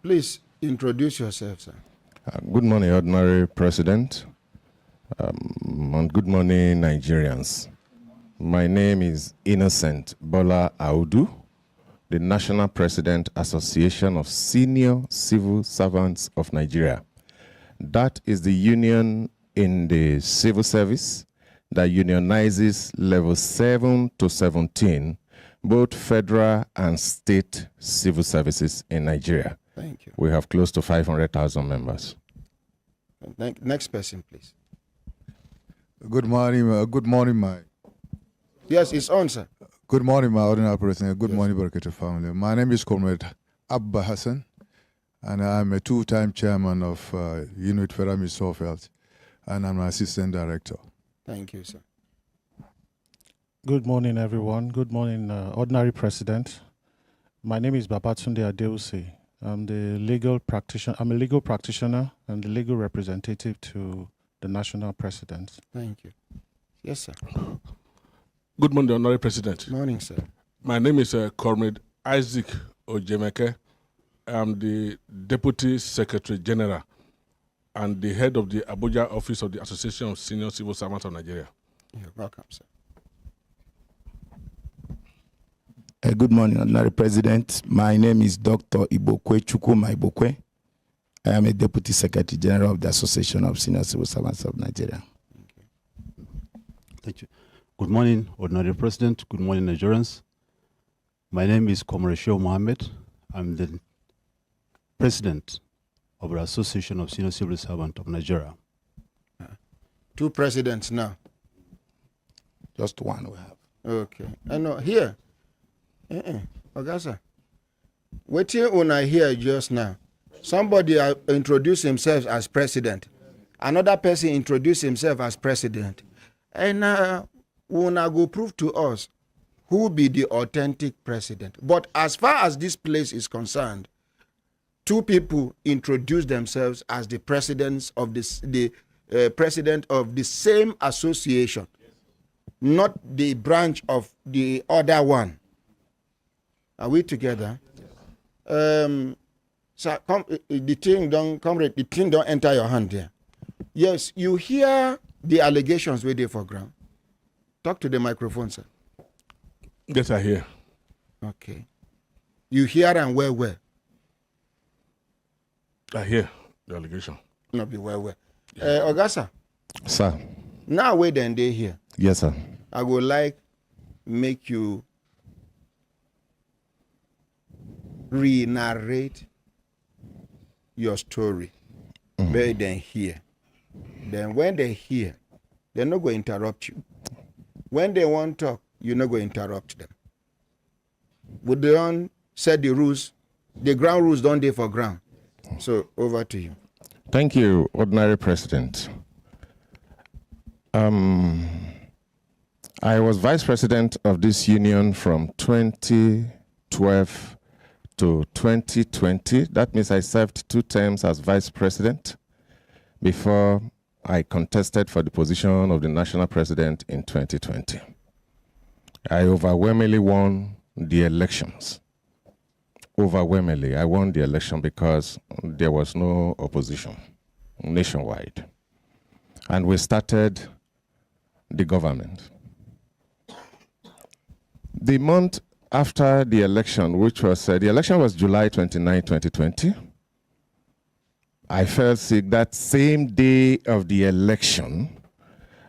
Please introduce yourself, sir. Good morning, Ordinary President, and good morning, Nigerians. My name is Innocent Bola Audu, the National President, Association of Senior Civil Servants of Nigeria. That is the union in the civil service that unionizes level 7 to 17, both federal and state civil services in Nigeria. Thank you. We have close to 500,000 members. Next person, please. Good morning, my. Yes, it's on, sir. Good morning, my ordinary president. Good morning, Barakato family. My name is Comrade Abba Hassan, and I'm a two-time chairman of Unit Federal Ministry of Health, and I'm an assistant director. Thank you, sir. Good morning, everyone. Good morning, Ordinary President. My name is Babatunde Adeusi. I'm a legal practitioner and the legal representative to the National President. Thank you. Yes, sir. Good morning, Honorary President. Morning, sir. My name is Comrade Isaac Ojemeke. I'm the Deputy Secretary General and the head of the Abuja office of the Association of Senior Civil Servants of Nigeria. You're welcome, sir. Good morning, Honorary President. My name is Dr. Ibokwe Chukuma Ibokwe. I am a Deputy Secretary General of the Association of Senior Civil Servants of Nigeria. Thank you. Good morning, Ordinary President. Good morning, Nigerians. My name is Comrade Sheo Mohammed. I'm the President of the Association of Senior Civil Servants of Nigeria. Two presidents now. Just one we have. Okay. I know here. Ogasa. Waiting when I hear just now. Somebody introduced himself as president. Another person introduced himself as president. And when I go prove to us who be the authentic president. But as far as this place is concerned, two people introduced themselves as the presidents of the president of the same association, not the branch of the other one. Are we together? So the thing don't enter your hand there. Yes, you hear the allegations where they for ground. Talk to the microphone, sir. Yes, I hear. Okay. You hear and where? I hear the allegation. Not be where. Ogasa. Sir. Now wait then they here. Yes, sir. I would like make you re-narrate your story. Where they hear. Then when they hear, they're not going to interrupt you. When they want to talk, you're not going to interrupt them. Would they don't set the rules? The ground rules don't they for ground. So over to you. Thank you, Ordinary President. I was Vice President of this union from 2012 to 2020. That means I served 2 terms as Vice President before I contested for the position of the National President in 2020. I overwhelmingly won the elections. Overwhelmingly, I won the election because there was no opposition nationwide. And we started the government. The month after the election, which was, the election was July 29, 2020, I fell sick that same day of the election.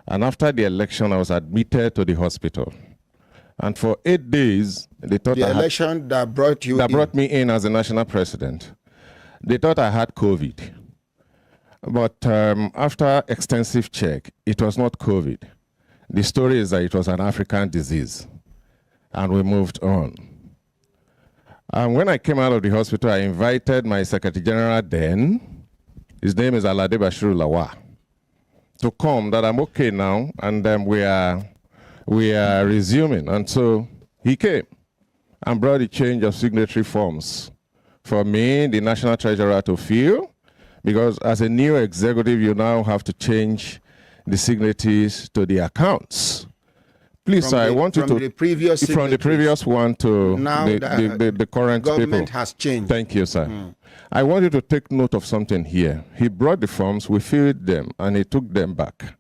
And after the election, I was admitted to the hospital. And for 8 days, they thought the election that brought you brought me in as a national president. They thought I had COVID. But after extensive check, it was not COVID. The story is that it was an African disease. And we moved on. And when I came out of the hospital, I invited my Secretary General then, his name is Alade Bashiru Lawa, to come, that I'm okay now, and we are resuming. And so he came and brought a change of signatory forms for me, the National Treasurer, to fill, because as a new executive, you now have to change the signatories to the accounts. Please, sir, I want you from to... the previous from the previous one to now the current government people. has changed. Thank you, sir. I want you to take note of something here. He brought the forms, we filled them, and he took them back.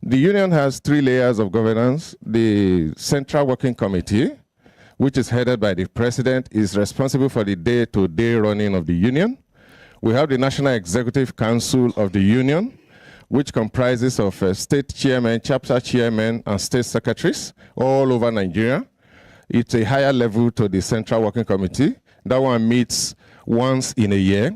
The union has 3 layers of governance. The Central Working Committee, which is headed by the president, is responsible for the day-to-day running of the union. We have the National Executive Council of the union, which comprises of state chairmen, chapter chairmen, and state secretaries all over Nigeria. It's a higher level to the Central Working Committee. That one meets once in a year.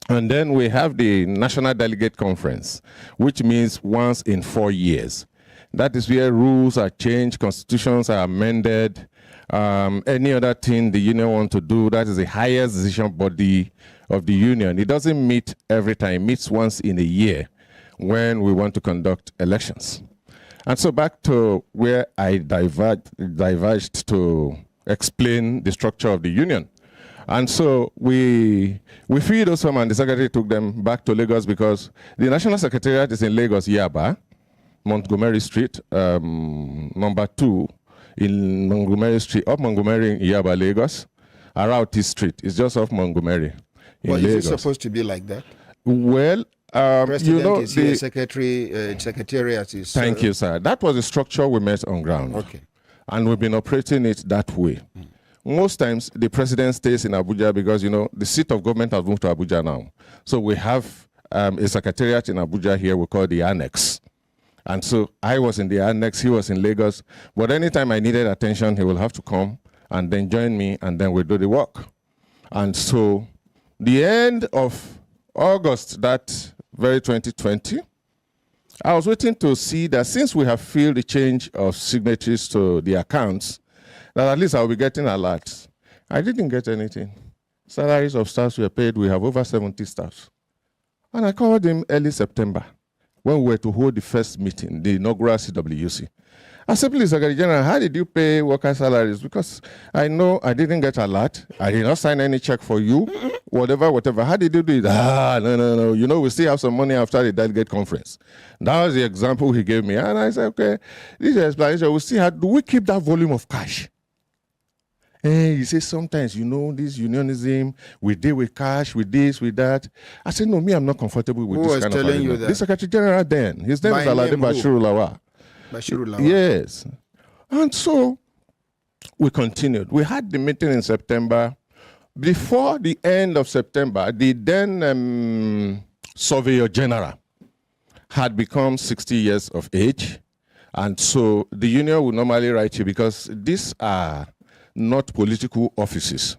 And then we have the National Delegate Conference, which means once in 4 years. That is where rules are changed, constitutions are amended, any other thing the union wants to do. That is the highest decision body of the union. It doesn't meet every time, it meets once in a year when we want to conduct elections. And so back to where I diverged to explain the structure of the union. And so we filled those forms, and the secretary took them back to Lagos because the National Secretariat is in Lagos, Yaba, Montgomery Street, number 2 in Montgomery Street, up Montgomery in Yaba, Lagos. Around T Street, it's just off Montgomery in Well, Lagos. is it supposed to be like that? Well, President you know, is here, secretariat is... Thank you, sir. That was the structure we met on ground. Okay. And we've been operating it that way. Most times, the president stays in Abuja because, you know, the seat of government has moved to Abuja now. So we have a secretariat in Abuja here we call the Annex. And so I was in the Annex, he was in Lagos. But anytime I needed attention, he will have to come and then join me, and then we do the work. And so the end of August, that very 2020, I was waiting to see that since we have filled the change of signatories to the accounts, that at least I'll be getting alerts. I didn't get anything. Salaries of staffs were paid. We have over 70 staffs. And I called him early September when we were to hold the first meeting, the inaugural CWC. I said, please, Secretary General, how did you pay worker salaries? Because I know I didn't get alert. I did not sign any check for you, whatever. How did you do it? No. You know, we still have some money after the delegate conference. That was the example he gave me. And I said, okay, this is explanation. We see how do we keep that volume of cash? And he says, sometimes, you know, this unionism, we deal with cash, with this, with that. I said, no, me, I'm not comfortable with this kind of arrangement. Who was telling you that? The Secretary General then. His name is Alade Bashiru Lawal. Bashiru Lawal. Yes. And so we continued. We had the meeting in September. Before the end of September, the then Surveyor General had become 60 years of age. And so the union would normally write you because these are not political offices,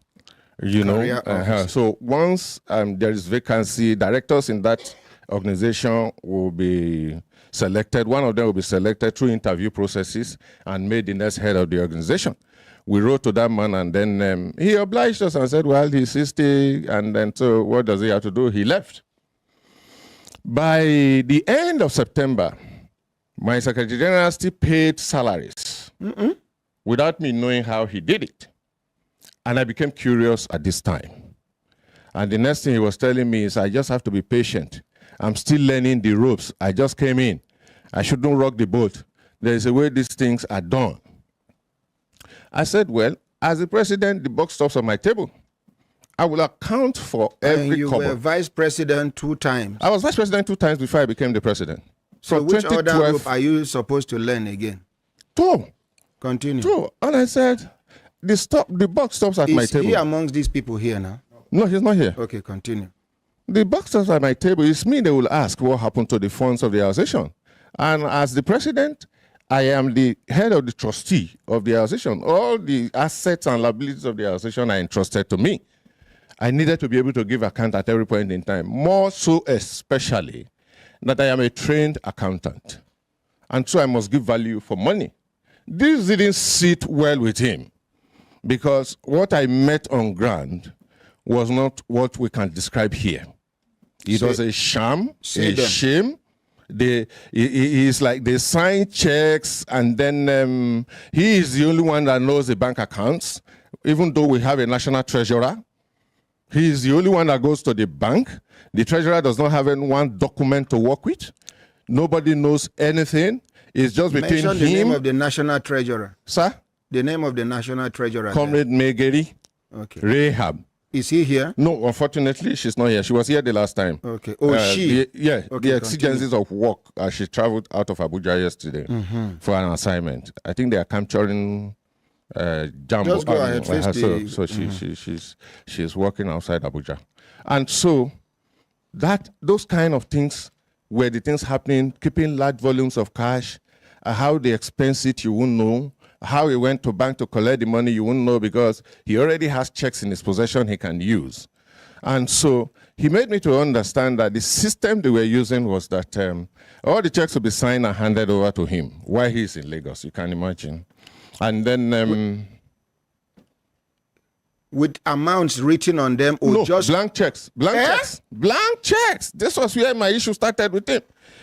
you know. So once there is vacancy, directors in that organization will be selected. One of them will be selected through interview processes and made the next head of the organization. We wrote to that man, and then he obliged us and said, well, he's 60, and then so what does he have to do? He left. By the end of September, my Secretary General still paid salaries without me knowing how he did it. And I became curious at this time. And the next thing he was telling me is, I just have to be patient. I'm still learning the ropes. I just came in. I shouldn't rock the boat. There is a way these things are done. I said, well, as the president, the buck stops on my table. I will account for every you cover. were vice president 2 times. I was vice president 2 times before I became the president. So From which other 2012 group are you supposed to learn again? 2. Continue. 2. And I said, the buck stops at my Is table. he amongst these people here now? No, he's not here. Okay, continue. The buck stops at my table. It's me they will ask what happened to the funds of the association. And as the president, I am the head of the trustee of the association. All the assets and liabilities of the association are entrusted to me. I needed to be able to give account at every point in time, more so especially that I am a trained accountant. And so I must give value for money. This didn't sit well with him because what I met on ground was not what we can describe here. It was a sham, a shame. It's like they sign checks and then he is the only one that knows the bank accounts, even though we have a national treasurer. He is the only one that goes to the bank. The treasurer does not have any one document to work with. Nobody knows anything. It's just between Mention the name him, of the national treasurer. sir, The name of the national treasurer. Comrade Megeri, Okay. Rahab. Is he here? No, unfortunately, she's not here. She was here the last time. Okay. Oh, she. The Okay, exigencies of work as she traveled out of Abuja yesterday for an assignment. I think they are capturing Jambo. Just go ahead, face so she's working outside Abuja. And so those kind of things were the things happening, keeping large volumes of cash, how they expense it, you won't know. How he went to bank to collect the money, you won't know because he already has checks in his possession he can use. And so he made me to understand that the system they were using was that all the checks would be signed and handed over to him while he's in Lagos, you can imagine. And then... with amounts written on them or no, just... blank checks. Blank checks. This was where my issue started with him.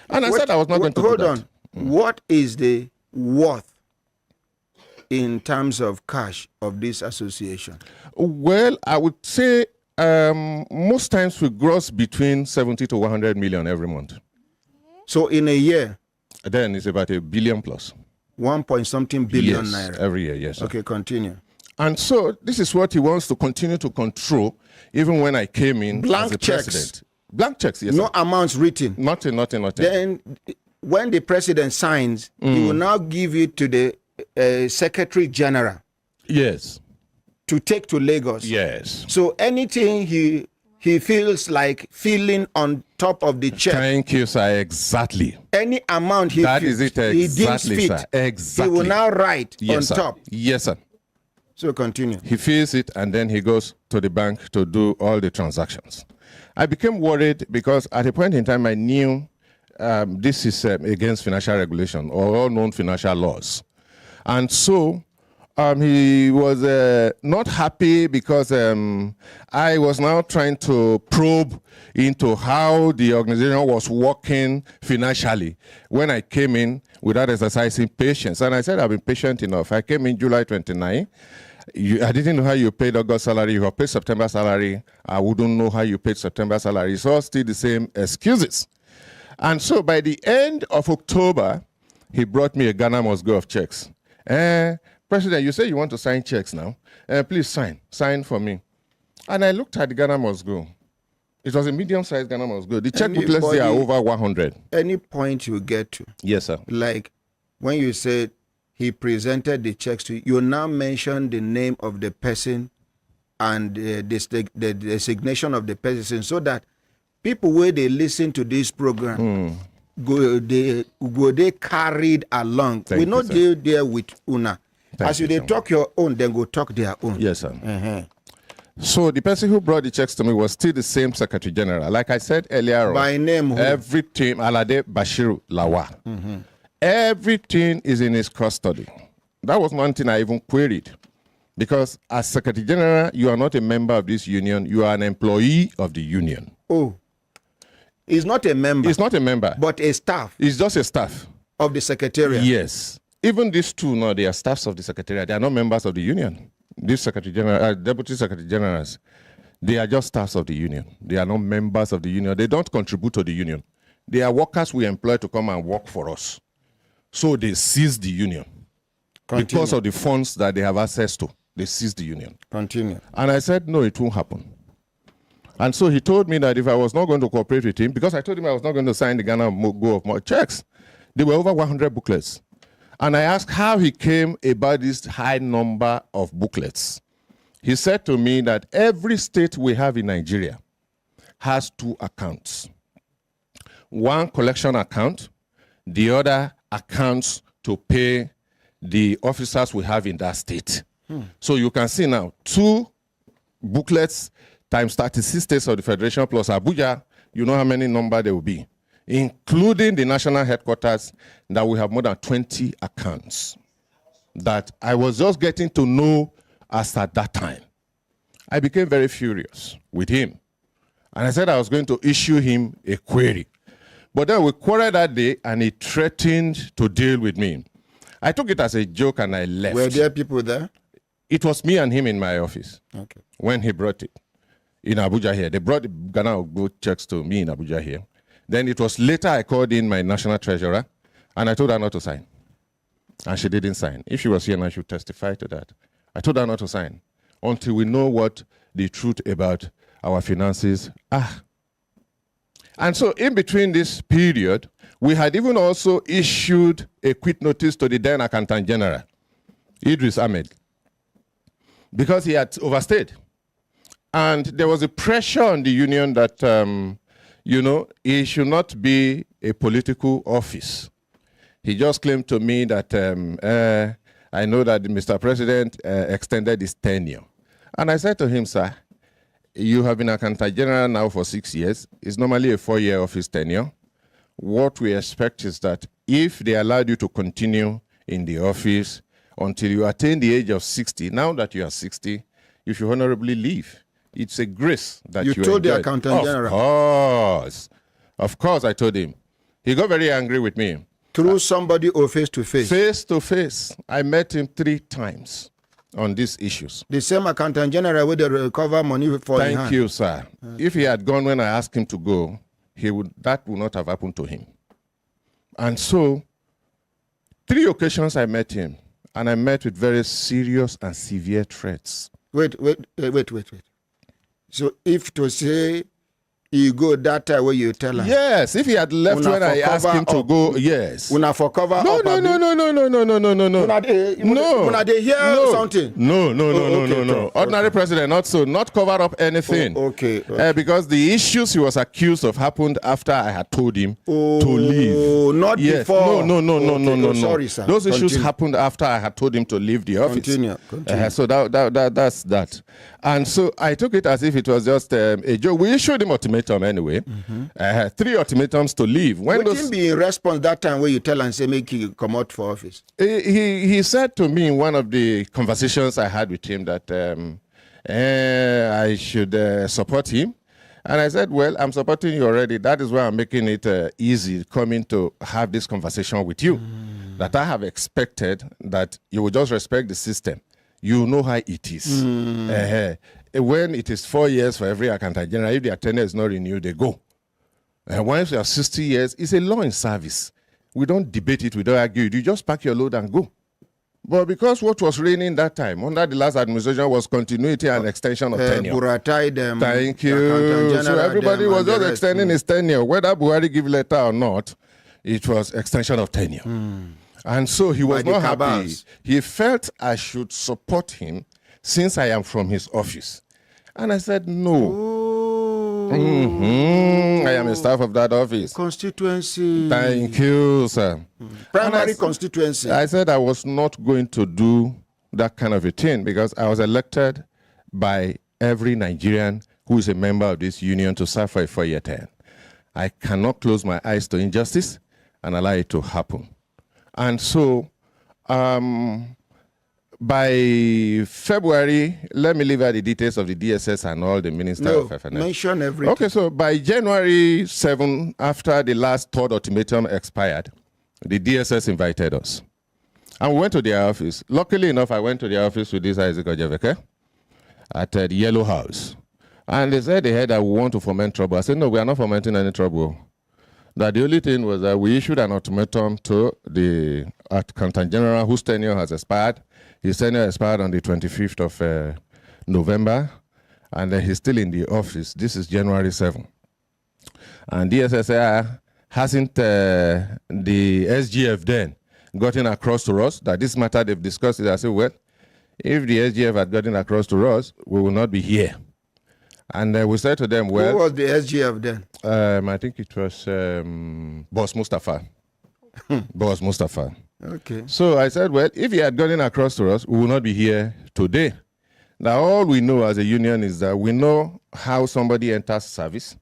And I said I was not going to do that. Hold on. What is the worth in terms of cash of this association? Well, I would say most times we gross between 70 to 100 million every month. So in a year? Then it's about $1 billion plus. 1 point something billion yes, naira. every year, yes. Sir. Okay, continue. And so this is what he wants to continue to control, even when I came in Blank as the checks. president. Blank checks, yes. No Sir. amounts written. Nothing. Then when the president signs, he will now give it to the Secretary General. Yes. To take to Lagos. Yes. So anything he feels like filling on top of the check. Thank you, sir. Exactly. Any amount he That feels, is it. he deems Exactly, fit, sir. Exactly. he will now write yes, on sir. top. Yes, sir. So continue. He fills it and then he goes to the bank to do all the transactions. I became worried because at a point in time I knew this is against financial regulation or all known financial laws. And so he was not happy because I was now trying to probe into how the organization was working financially when I came in without exercising patience. And I said, I've been patient enough. I came in July 29. I didn't know how you paid August salary. You have paid September salary. I wouldn't know how you paid September salary. It's all still the same excuses. And so by the end of October, he brought me a Ghana must go of checks. President, you say you want to sign checks now. Please sign. Sign for me. And I looked at the Ghana must go. It was a medium-sized Ghana must go. The check booklets there are over 100. Any point you get to. Yes, sir. Like when you said he presented the checks to you, you now mention the name of the person and the designation of the person so that people where they listen to this program they carried along. Thank we you, not sir. deal there with una. Thank As you you, they sir. talk your own, then go talk their own. Yes, sir. So the person who brought the checks to me was still the same Secretary General. Like I said earlier By on, name, who? everything, Alade Bashiru Lawa, everything is in his custody. That was one thing I even queried. Because as Secretary General, you are not a member of this union, you are an employee of the union. Oh, he's not a member. He's not a member. But a staff He's just a staff. of the secretariat. Yes. Even these two now, they are staffs of the Secretariat. They are not members of the union. These Secretary General, Deputy Secretary Generals, they are just staffs of the union. They are not members of the union. They don't contribute to the union. They are workers we employ to come and work for us. So they seize the union. Continue. Because of the funds that they have access to. They seize the union. Continue. And I said, no, it won't happen. And so he told me that if I was not going to cooperate with him, because I told him I was not going to sign the Ghana go of more checks, there were over 100 booklets. And I asked how he came about this high number of booklets. He said to me that every state we have in Nigeria has two accounts. One collection account, the other accounts to pay the officers we have in that state. So you can see now, 2 booklets times 36 states of the Federation plus Abuja, you know how many number there will be, including the national headquarters, that we have more than 20 accounts that I was just getting to know as at that time. I became very furious with him. And I said I was going to issue him a query. But then we quarreled that day and he threatened to deal with me. I took it as a joke and I left. Were there people there? It was me and him in my office Okay. when he brought it in Abuja here. They brought the Ghana Go checks to me in Abuja here. Then it was later I called in my national treasurer, and I told her not to sign. And she didn't sign. If she was here now, she would testify to that. I told her not to sign until we know what the truth about our finances are. And so in between this period, we had even also issued a quit notice to the then Accountant General, Idris Ahmed, because he had overstayed. And there was a pressure on the union that, it should not be a political office. He just claimed to me that I know that Mr. President extended his tenure. And I said to him, sir, you have been Accountant General now for 6 years. It's normally a 4-year office tenure. What we expect is that if they allowed you to continue in the office until you attain the age of 60, now that you are 60, you should honorably leave. It's a grace that you told enjoyed. the Accountant General? Of course, I told him. He got very angry with me. Through somebody or face to face? Face to face. I met him 3 times on these issues. The same Accountant General would recover money for him. Thank you, sir. If he had gone when I asked him to go, that would not have happened to him. And so, 3 occasions I met him, and I met with very serious and severe threats. Wait. So if to say you go that time where you tell him? Yes, if he had left when I asked him to go, yes. Una for cover No. up? No. Una they hear something? No. Ordinary president, not so. Not cover up anything. Okay. Because the issues he was accused of happened after I had told him to leave. Not before? No. Sorry, sir. Those issues happened after I had told him to leave the office. Continue. So that's that. And so I took it as if it was just a joke. We issued him ultimatum anyway. 3 ultimatums to leave. When those be in response that time when you tell and say make you come out for office? He said to me in one of the conversations I had with him that I should support him. And I said, well, I'm supporting you already. That is why I'm making it easy coming to have this conversation with you. That I have expected that you will just respect the system. You know how it is. When it is 4 years for every Accountant General, if the tenure is not renewed, they go. And once you are 60 years, it's a law in service. We don't debate it, we don't argue it. You just pack your load and go. But because what was reigning that time, under the last administration, was continuity and extension of tenure. Buratai them. Thank you. So everybody was just extending his tenure. Whether Buhari give letter or not, it was extension of tenure. And so he was not happy. He felt I should support him since I am from his office. And I said, no. I am a staff of that office. Constituency. Thank you, sir. Primary constituency. I said I was not going to do that kind of a thing because I was elected by every Nigerian who is a member of this union to serve for a 4-year term. I cannot close my eyes to injustice and allow it to happen. And so, by February, let me leave out the details of the DSS and all the ministers of FNS. Mention everything. Okay, so by January 7, after the last 3rd ultimatum expired, the DSS invited us. And we went to their office. Luckily enough, I went to their office with this Isaac Ojeveke at the Yellow House. And they said they had that we want to foment trouble. I said, no, we are not fomenting any trouble. That the only thing was that we issued an ultimatum to the Accountant General whose tenure has expired. His tenure expired on the 25th of November, and he's still in the office. This is January 7. And DSS hasn't the SGF then gotten across to us that this matter they've discussed it. I said, well, if the SGF had gotten across to us, we will not be here. And we said to them, well... Who was the SGF then? I think it was Boss Mustafa. Boss Mustafa. Okay. So I said, well, if he had gotten across to us, we will not be here today. Now, all we know as a union is that we know how somebody enters service,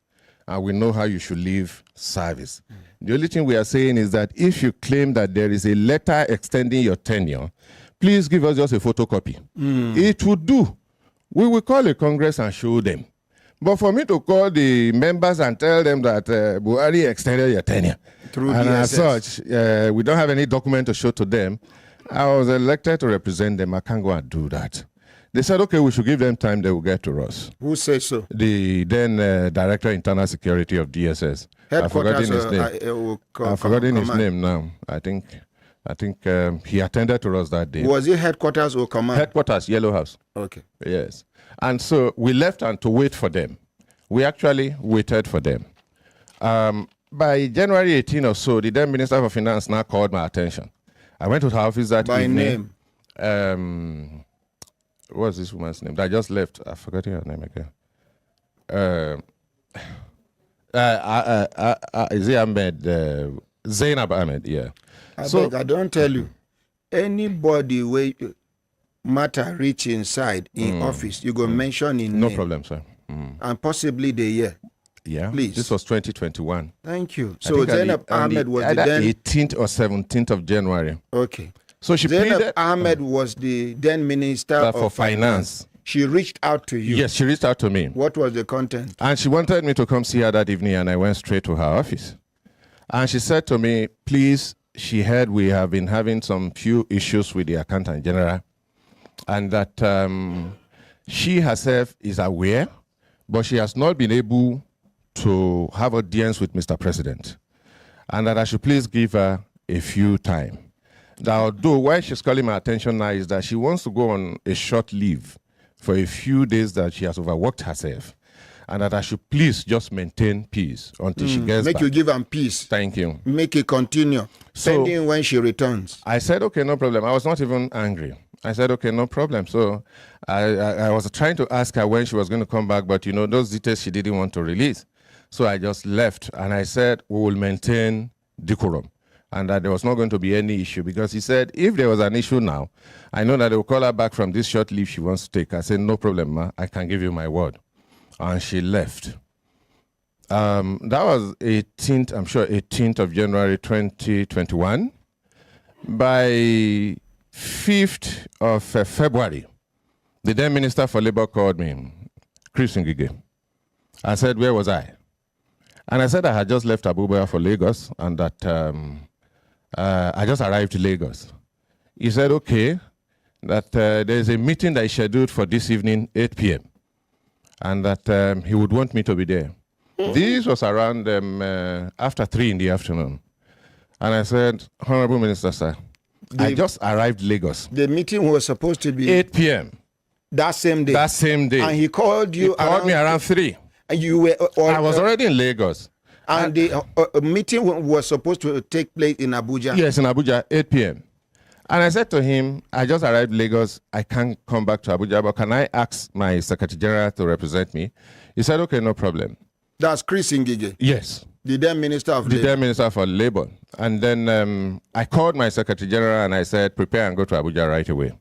and we know how you should leave service. The only thing we are saying is that if you claim that there is a letter extending your tenure, please give us just a photocopy. It would do. We will call a Congress and show them. But for me to call the members and tell them that Buhari extended your tenure, through and DSS. as such, we don't have any document to show to them, I was elected to represent them. I can't go and do that. They said, okay, we should give them time, they will get to us. Who says so? The then Director Internal Security of DSS. I've forgotten his name. I've forgotten his name now. I think he attended to us that day. Was it headquarters or command? Headquarters, Yellow House. Okay. Yes. And so we left and to wait for them. We actually waited for them. By January 18 or so, the then Minister for Finance now called my attention. I went to her office that evening. By name? What was this woman's name? I just left. I forgot her name again. Is it Ahmed? Zainab Ahmed, yeah. I don't tell you. Anybody where matter reach inside in office, you go mention in No name. problem, sir. And possibly the year. Yeah. Please. This was 2021. Thank you. So Zainab Ahmed was the then 18th or 17th of January. Okay. So she Zainab pleaded Ahmed was the then Minister for of Finance. She reached out to you. Yes, she reached out to me. What was the content? And she wanted me to come see her that evening, and I went straight to her office. And she said to me, please, she heard we have been having some few issues with the Accountant General, and that she herself is aware, but she has not been able to have audience with Mr. President, and that I should please give her a few time. Now, although why she's calling my attention now is that she wants to go on a short leave for a few days, that she has overworked herself, and that I should please just maintain peace until she gets Make back. you give them peace. Thank you. Make it continue. So- Pending when she returns. I said, okay, no problem. I was not even angry. I said, okay, no problem. So I was trying to ask her when she was going to come back, but those details she didn't want to release. So I just left, and I said, we will maintain decorum, and that there was not going to be any issue, because he said, if there was an issue now, I know that they will call her back from this short leave she wants to take. I said, no problem, ma. I can give you my word. And she left. That was 18th of January 2021. By 5th of February, the then Minister for Labor called me, Chris Ngige. I said, where was I? And I said I had just left Abuja for Lagos, and that I just arrived to Lagos. He said, okay, that there's a meeting that is scheduled for this evening, 8 p.m., and that he would want me to be there. This was around after 3 in the afternoon. And I said, Honorable Minister, sir, I just arrived Lagos. The meeting was supposed to be 8 p.m. that same day. That same day. And he called you. He called me around 3. And you were. I was already in Lagos. And the meeting was supposed to take place in Abuja. Yes, in Abuja, 8 p.m. And I said to him, I just arrived Lagos. I can't come back to Abuja, but can I ask my Secretary General to represent me? He said, okay, no problem. That's Chris Ngige. Yes. The then Minister of The Labor. then Minister for Labor. And then I called my Secretary General and I said, prepare and go to Abuja right away.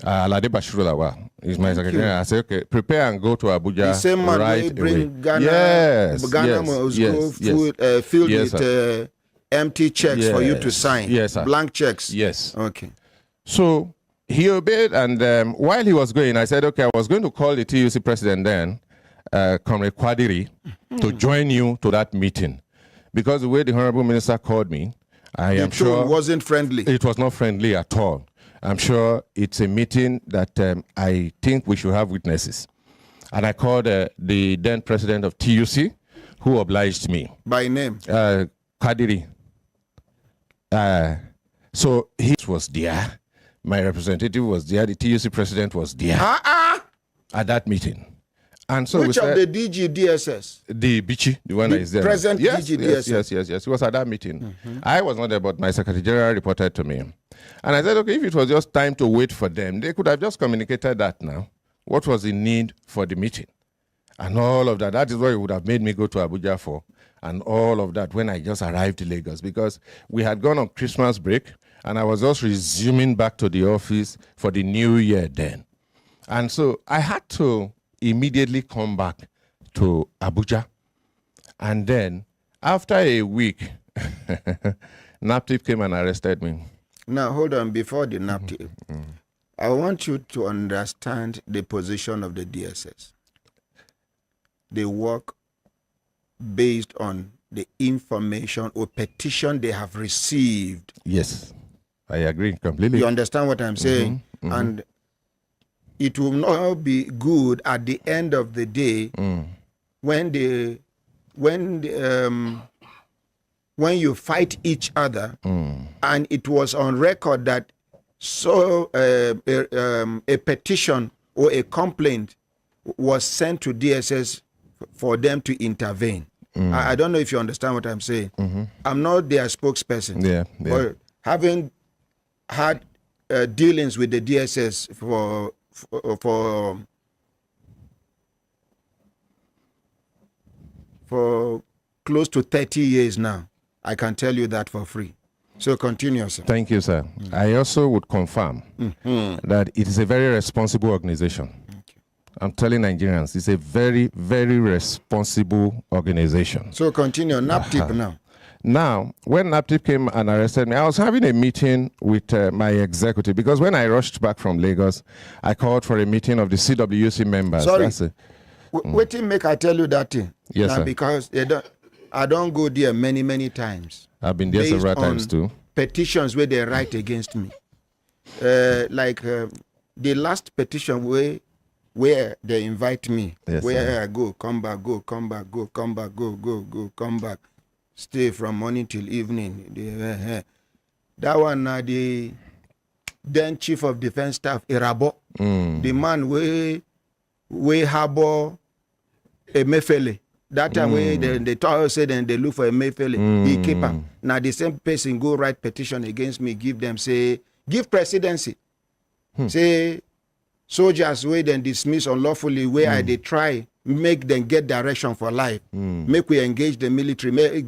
Alade Bashiru Lawal is my Secretary General. I said, okay, prepare and go to Abuja The same man right will bring away. Ghana. Yes, Ghana yes, must yes, go yes. filled Yes, with empty checks for you to Yes. sign. Yes, sir. Blank checks. Yes. Okay. So he obeyed, and while he was going, I said, okay, I was going to call the TUC president then, Comrade Kwadiri, to join you to that meeting. Because the way the Honorable Minister called me, I am The sure tone wasn't friendly. it was not friendly at all. I'm sure it's a meeting that I think we should have witnesses. And I called the then president of TUC, who obliged me. By name. Kadiri. So he was there. My representative was there. The TUC president was there at that meeting. And so Which of the DG DSS? the Bichi, the one The that is there. present yes, DG yes, DSS. yes. He was at that meeting. I was not there, but my Secretary General reported to me. And I said, okay, if it was just time to wait for them, they could have just communicated that now. What was the need for the meeting? And all of that. That is what it would have made me go to Abuja for. And all of that when I just arrived to Lagos, because we had gone on Christmas break and I was just resuming back to the office for the new year then. And so I had to immediately come back to Abuja. And then after a week, NAPTIP came and arrested me. Now, hold on. Before the NAPTIP, I want you to understand the position of the DSS. They work based on the information or petition they have received. Yes, I agree completely. You understand what I'm saying? And it will not be good at the end of the day when you fight each other, and it was on record that a petition or a complaint was sent to DSS for them to intervene. I don't know if you understand what I'm saying. I'm not their spokesperson. But having had dealings with the DSS for close to 30 years now, I can tell you that for free. So continue, sir. Thank you, sir. I also would confirm that it is a very responsible organization. I'm telling Nigerians, it's a very, very responsible organization. So continue. NAPTIP now. Now, when NAPTIP came and arrested me, I was having a meeting with my executive, because when I rushed back from Lagos, I called for a meeting of the CWC members. Sorry. Wait till make I tell you that thing. Yes, now, sir. Because I don't go there many, many times. I've been there based several on times too. Petitions where they write against me. The last petition where they invite me, Yes, where sir. I go, come back, go, come back, go, come back, go, come back, stay from morning till evening. That one, the then Chief of Defense Staff, Irabo, the man we harbor Emefiele. That time they told us, say then they look for Emefiele, he keep him. Now the same person go write petition against me, give them, say, give presidency. Say, soldiers wey then dismiss unlawfully where they try make them get direction for life, make we engage the military, make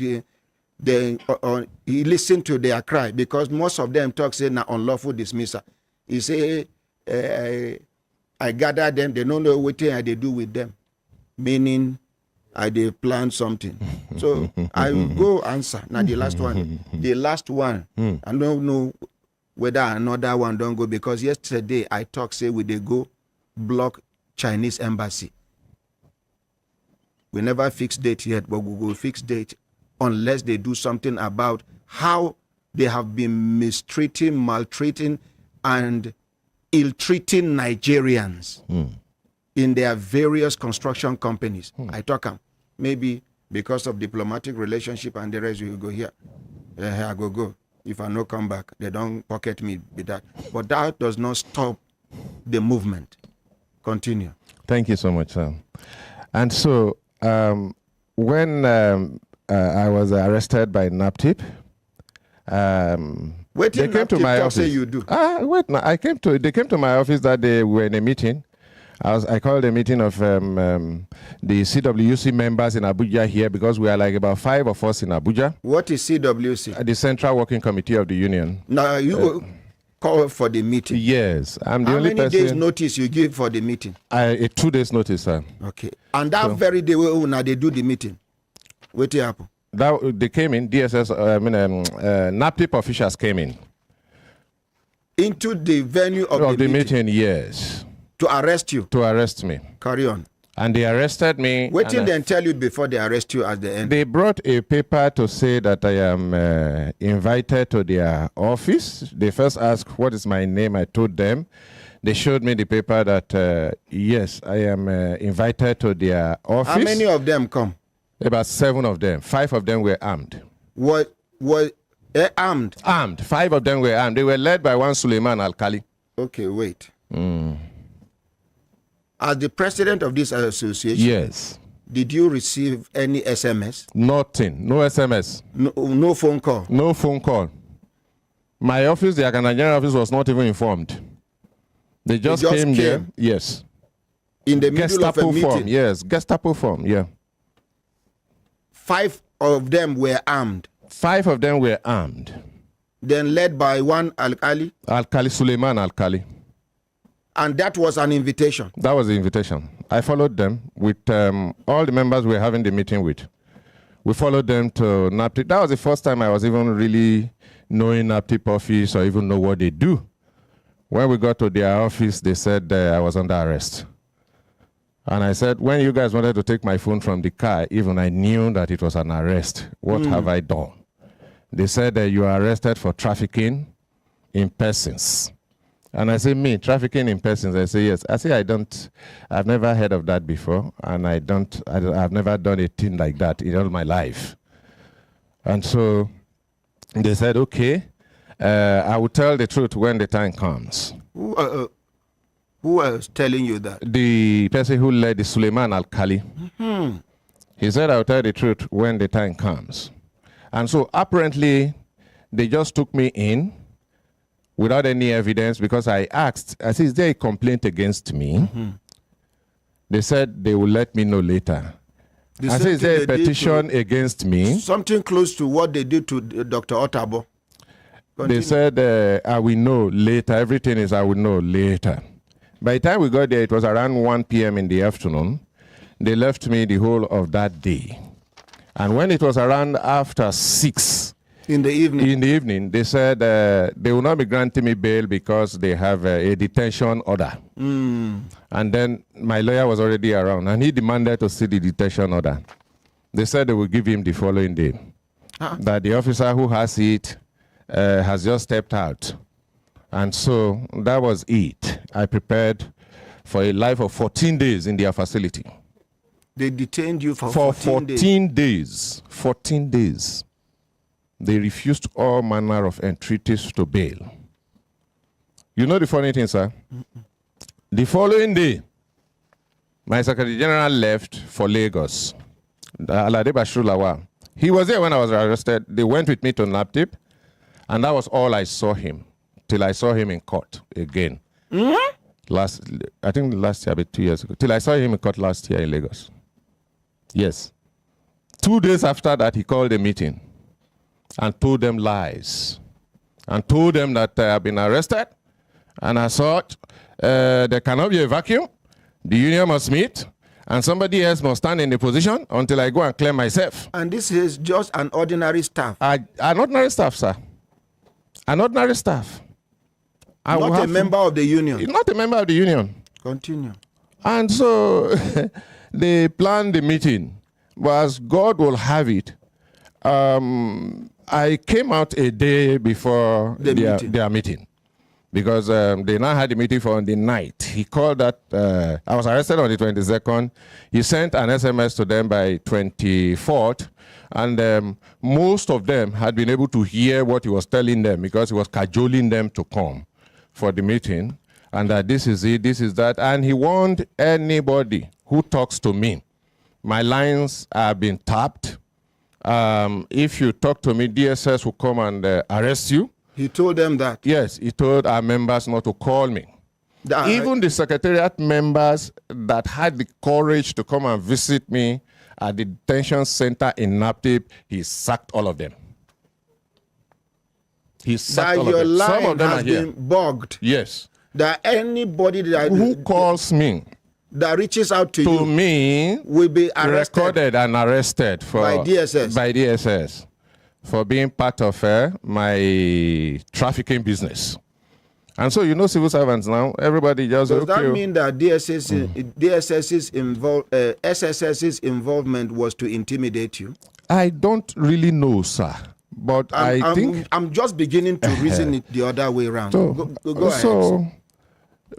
he listen to their cry, because most of them talk say na unlawful dismissal. He say I gather them, they don't know what I they do with them, meaning I they plan something. So I will go answer now. The last one, I don't know whether another one don't go, because yesterday I talk say we they go block Chinese embassy. We never fix date yet, but we will fix date unless they do something about how they have been mistreating, maltreating, and ill-treating Nigerians in their various construction companies. I talk maybe because of diplomatic relationship and the rest, we will go here. I go. If I no come back, they don't pocket me with that. But that does not stop the movement. Continue. Thank you so much, sir. And so, when I was arrested by NAPTIP, they came to my office. Say you do. They came to my office that day. We were in a meeting. I called a meeting of the CWC members in Abuja here, because we are like about 5 of us in Abuja. What is CWC? The Central Working Committee of the Union. Now you call for the meeting. Yes, I'm the How only many person. days notice you give for the meeting? A 2 days notice, sir. Okay. And that very day when they do the meeting, what happen? They came in. DSS, NAPTIP officials came in Into the venue of the meeting. Yes. To arrest you. To arrest me. Carry on. And they arrested me. Wait till they tell you before they arrest you at the end. They brought a paper to say that I am invited to their office. They first asked, what is my name? I told them. They showed me the paper that, yes, I am invited to their office. How many of them come? About 7 of them. 5 of them were armed. What armed? Armed. 5 of them were armed. They were led by one Suleiman Alkali. Okay, wait. As the president of this association, yes, did you receive any SMS? Nothing. No SMS. No phone call? No phone call. My office, the Nigerian office, was not even informed. They just came there. Yes. In the middle of a meeting? Form. Yes, Gestapo form, yeah. 5 of them were armed? 5 of them were armed. Then led by one Alkali? Alkali, Suleiman Alkali. And that was an invitation? That was the invitation. I followed them with all the members we were having the meeting with. We followed them to NAPTIP. That was the first time I was even really knowing NAPTIP office or even know what they do. When we got to their office, they said I was under arrest. And I said, when you guys wanted to take my phone from the car, even I knew that it was an arrest. What have I done? They said that you are arrested for trafficking in persons. And I say, me, trafficking in persons? I say, yes. I say, I've never heard of that before, and I've never done a thing like that in all my life. And so they said, okay, I will tell the truth when the time comes. Who was telling you that? The person who led the Suleiman Al-Khali. Mm-hmm. He said, I'll tell the truth when the time comes. And so apparently, they just took me in without any evidence, because I asked, I said, is there a complaint against me? Mm-hmm. They said they will let me know later. I said, is there a petition against me? Something close to what they did to Dr. Otabo. They said, I will know later. Everything is I will know later. By the time we got there, it was around 1 p.m. in the afternoon. They left me the whole of that day. And when it was around after 6 in the evening, they said they will not be granting me bail because they have a detention order. Mm. And then my lawyer was already around, and he demanded to see the detention order. They said they will give him the following day. That the officer who has it has just stepped out. And so that was it. I prepared for a life of 14 days in their facility. They detained you for 14 days. 14 days. They refused all manner of entreaties to bail. You know the funny thing, sir? The following day, my Secretary General left for Lagos. Alade Bashir Lawal. He was there when I was arrested. They went with me to NAPTIP, and that was all I saw him, till I saw him in court again. Mm-hmm. I think last year, about 2 years ago, till I saw him in court last year in Lagos. Yes. 2 days after that, he called a meeting and told them lies, and told them that I have been arrested, and I thought there cannot be a vacuum. The union must meet, and somebody else must stand in the position until I go and clear myself. And this is just an ordinary staff? An ordinary staff, sir. An ordinary staff. Not a member of the union? Not a member of the union. Continue. And so they planned the meeting, but as God will have it, I came out a day before their meeting, because they now had the meeting for the night. He called that, I was arrested on the 22nd. He sent an SMS to them by 24th, and most of them had been able to hear what he was telling them, because he was cajoling them to come for the meeting, and that this is it, this is that. And he warned anybody who talks to me, my lines have been tapped. If you talk to me, DSS will come and arrest you. He told them that? Yes, he told our members not to call me. Even the secretariat members that had the courage to come and visit me at the detention center in NAPTIP, he sacked all of them. He sacked all of them. Your line Some of them has are here. been bugged. Yes. That anybody who calls me, that reaches out to me, will be arrested, recorded and arrested by DSS for being part of my trafficking business. And so, you know, civil servants now, everybody just... Does that mean that SSS's involvement was to intimidate you? I don't really know, sir. But I think... I'm just beginning to reason it the other way around. So, go ahead. So,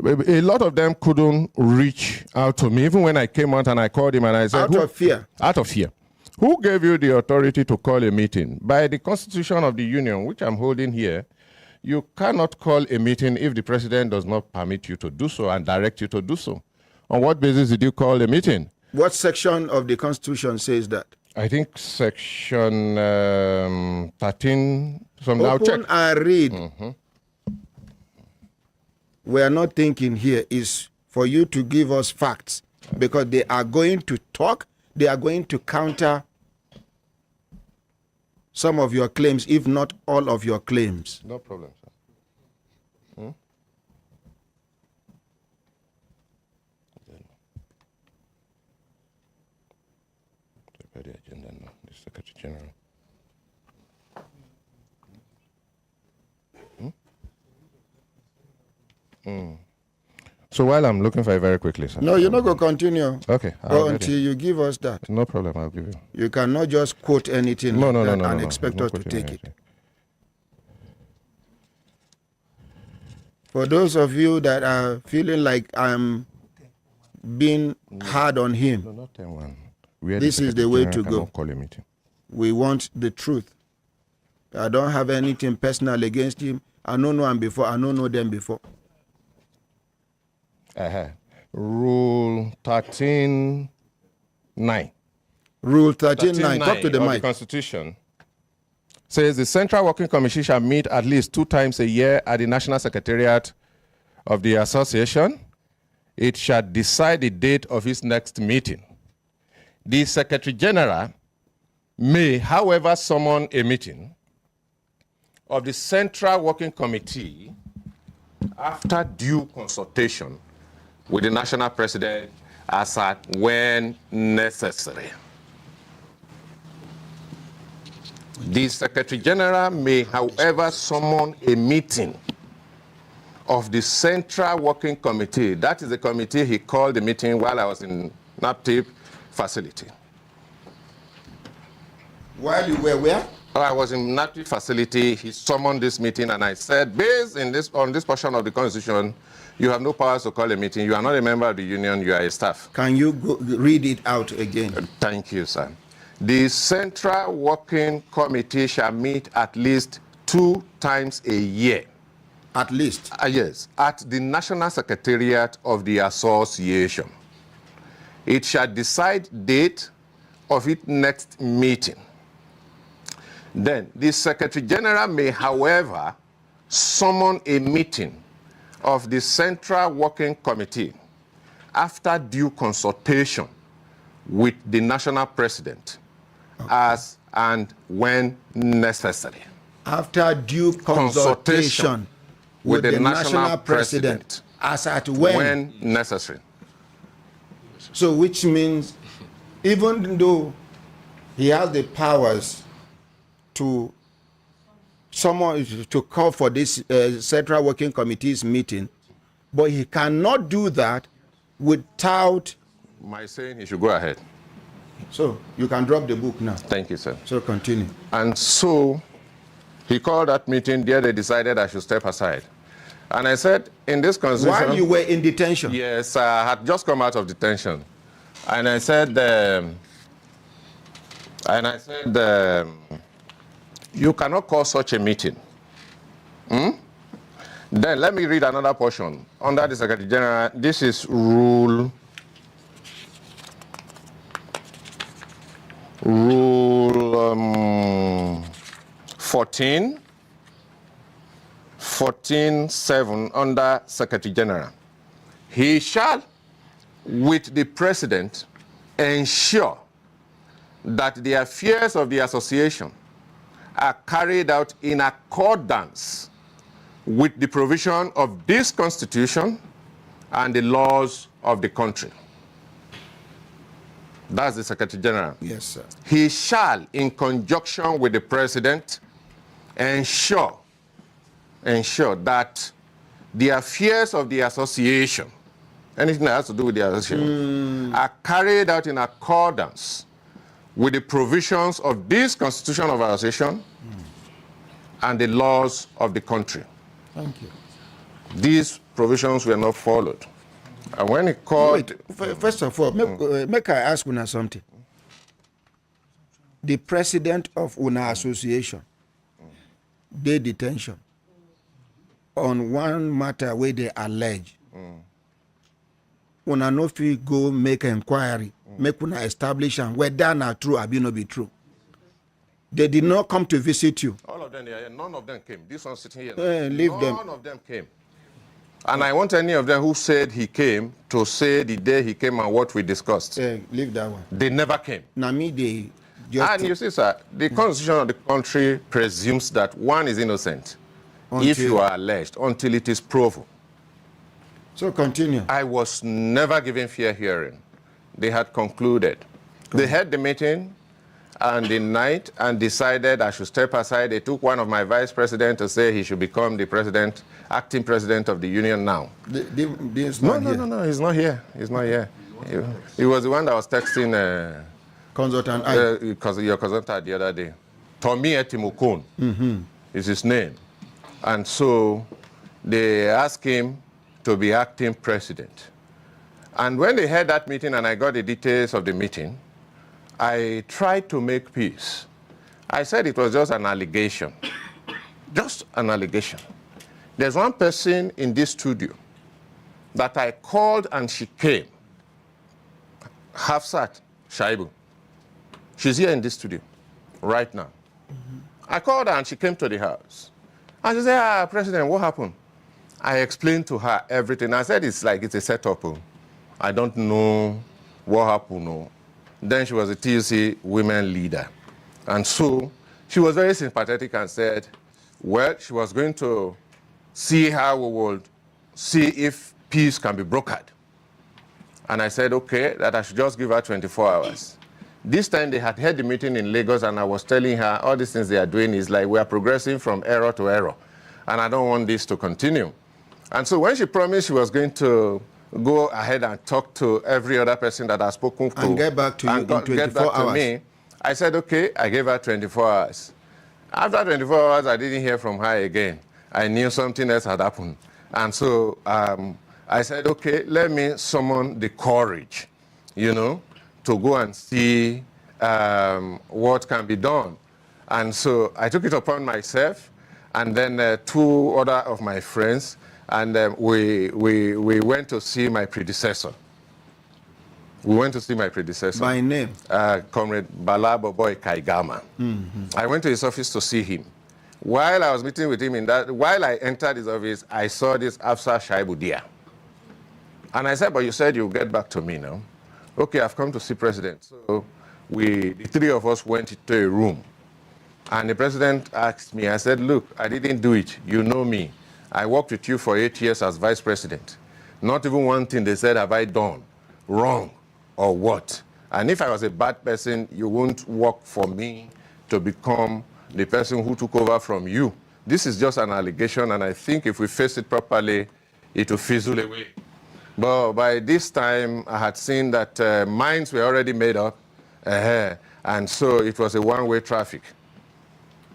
a lot of them couldn't reach out to me, even when I came out and I called him and I said... Out of fear? Out of fear. Who gave you the authority to call a meeting? By the Constitution of the Union, which I'm holding here, you cannot call a meeting if the president does not permit you to do so and direct you to do so. On what basis did you call a meeting? What section of the Constitution says that? I think section 13. Open and read. Mm-hmm. We are not thinking here is for you to give us facts, because they are going to talk, they are going to counter some of your claims, if not all of your claims. No problem, sir. The agenda now, the Secretary General. So while I'm looking for it very quickly, sir. No, you're not going to continue. Okay. Until you give us that. No problem, I'll give you. You cannot just quote anything and expect us to take it. For those of you that are feeling like I'm being hard on him, No, not 10-1. Where This is the Secretary way General to go. cannot call a meeting. we want the truth. I don't have anything personal against him. I don't know him before. I don't know them before. Rule 13.9. Rule 13.9. Talk to of the the mic. Constitution says the Central Working Committee shall meet at least 2 times a year at the National Secretariat of the Association. It shall decide the date of its next meeting. The Secretary General may, however, summon a meeting of the Central Working Committee after due consultation with the National President as at when necessary. The Secretary General may, however, summon a meeting of the Central Working Committee. That is the committee he called the meeting while I was in NAPTIP facility. While you were where? I was in NAPTIP facility, he summoned this meeting, and I said, based on this portion of the Constitution, you have no powers to call a meeting. You are not a member of the union, you are a staff. Can you read it out again? Thank you, sir. The Central Working Committee shall meet at least 2 times a year. At least. Yes, at the National Secretariat of the Association. It shall decide date of its next meeting. Then, the Secretary General may, however, summon a meeting of the Central Working Committee after due consultation with the National President, as and when necessary. After due consultation with the National President, as at When necessary. So which means even though he has the powers to call for this Central Working Committee's meeting, but he cannot do that without. My saying he should go ahead. So you can drop the book now. Thank you, sir. So continue. And so he called that meeting. There they decided I should step aside. And I said, in this constitution... While you were in detention? Yes, I had just come out of detention. And I said, you cannot call such a meeting. Then let me read another portion. Under the Secretary General, this is Rule 14.7 under Secretary General. He shall, with the President, ensure that the affairs of the association are carried out in accordance with the provision of this Constitution and the laws of the country. That's the Secretary General. Yes, sir. He shall, in conjunction with the President, ensure that the affairs of the association, anything that has to do with the association, are carried out in accordance with the provisions of this Constitution of our association and the laws of the country. Thank you. These provisions were not followed. And when he called... Wait, first of all, make I ask Una something. The president of Una Association, they detention on one matter where they allege. Una no fit go make inquiry, make Una establish and whether na true or not be true. They did not come to visit you. All of them, none of them came. This one sitting here. Leave them. None of them came. And I want any of them who said he came to say the day he came and what we discussed. Leave that one. They never came. Now me, they just... And you see, sir, the Constitution of the country presumes that one is innocent if you are alleged, until it is proven. So continue. I was never given fair hearing. They had concluded. They had the meeting and the night and decided I should step aside. They took one of my vice presidents to say he should become the president, acting president of the union now. No, he's not here. He's not here. He was the one that was texting Consultant your consultant the other day. Tommy Etimukun is his name. And so they asked him to be acting president. And when they had that meeting and I got the details of the meeting, I tried to make peace. I said it was just an allegation. Just an allegation. There's one person in this studio that I called and she came. Hafsat Shaibu. She's here in this studio right now. I called her and she came to the house. And she said, President, what happened? I explained to her everything. I said, it's like it's a setup. I don't know what happened. No. Then she was a TUC women leader. And so she was very sympathetic and said, well, she was going to see how we would see if peace can be brokered. And I said, okay, that I should just give her 24 hours. This time they had had the meeting in Lagos and I was telling her all these things they are doing is like we are progressing from error to error. And I don't want this to continue. And so when she promised she was going to go ahead and talk to every other person that I've spoken to. And get back to you in 24 hours. Me, I said, okay, I gave her 24 hours. After 24 hours, I didn't hear from her again. I knew something else had happened. And so I said, okay, let me summon the courage, you know, to go and see what can be done. And so I took it upon myself and then two other of my friends, and we went to see my predecessor. We went to see my predecessor. By name? Comrade Bala Boboy Kaigama. I went to his office to see him. While I was meeting with him while I entered his office, I saw this Afsa Shaibu there. And I said, but you said you'll get back to me now. Okay, I've come to see President. So the three of us went into a room. And the President asked me, I said, look, I didn't do it. You know me. I worked with you for 8 years as Vice President. Not even one thing they said have I done wrong or what. And if I was a bad person, you won't work for me to become the person who took over from you. This is just an allegation, and I think if we face it properly, it will fizzle away. But by this time, I had seen that minds were already made up, and so it was a one-way traffic.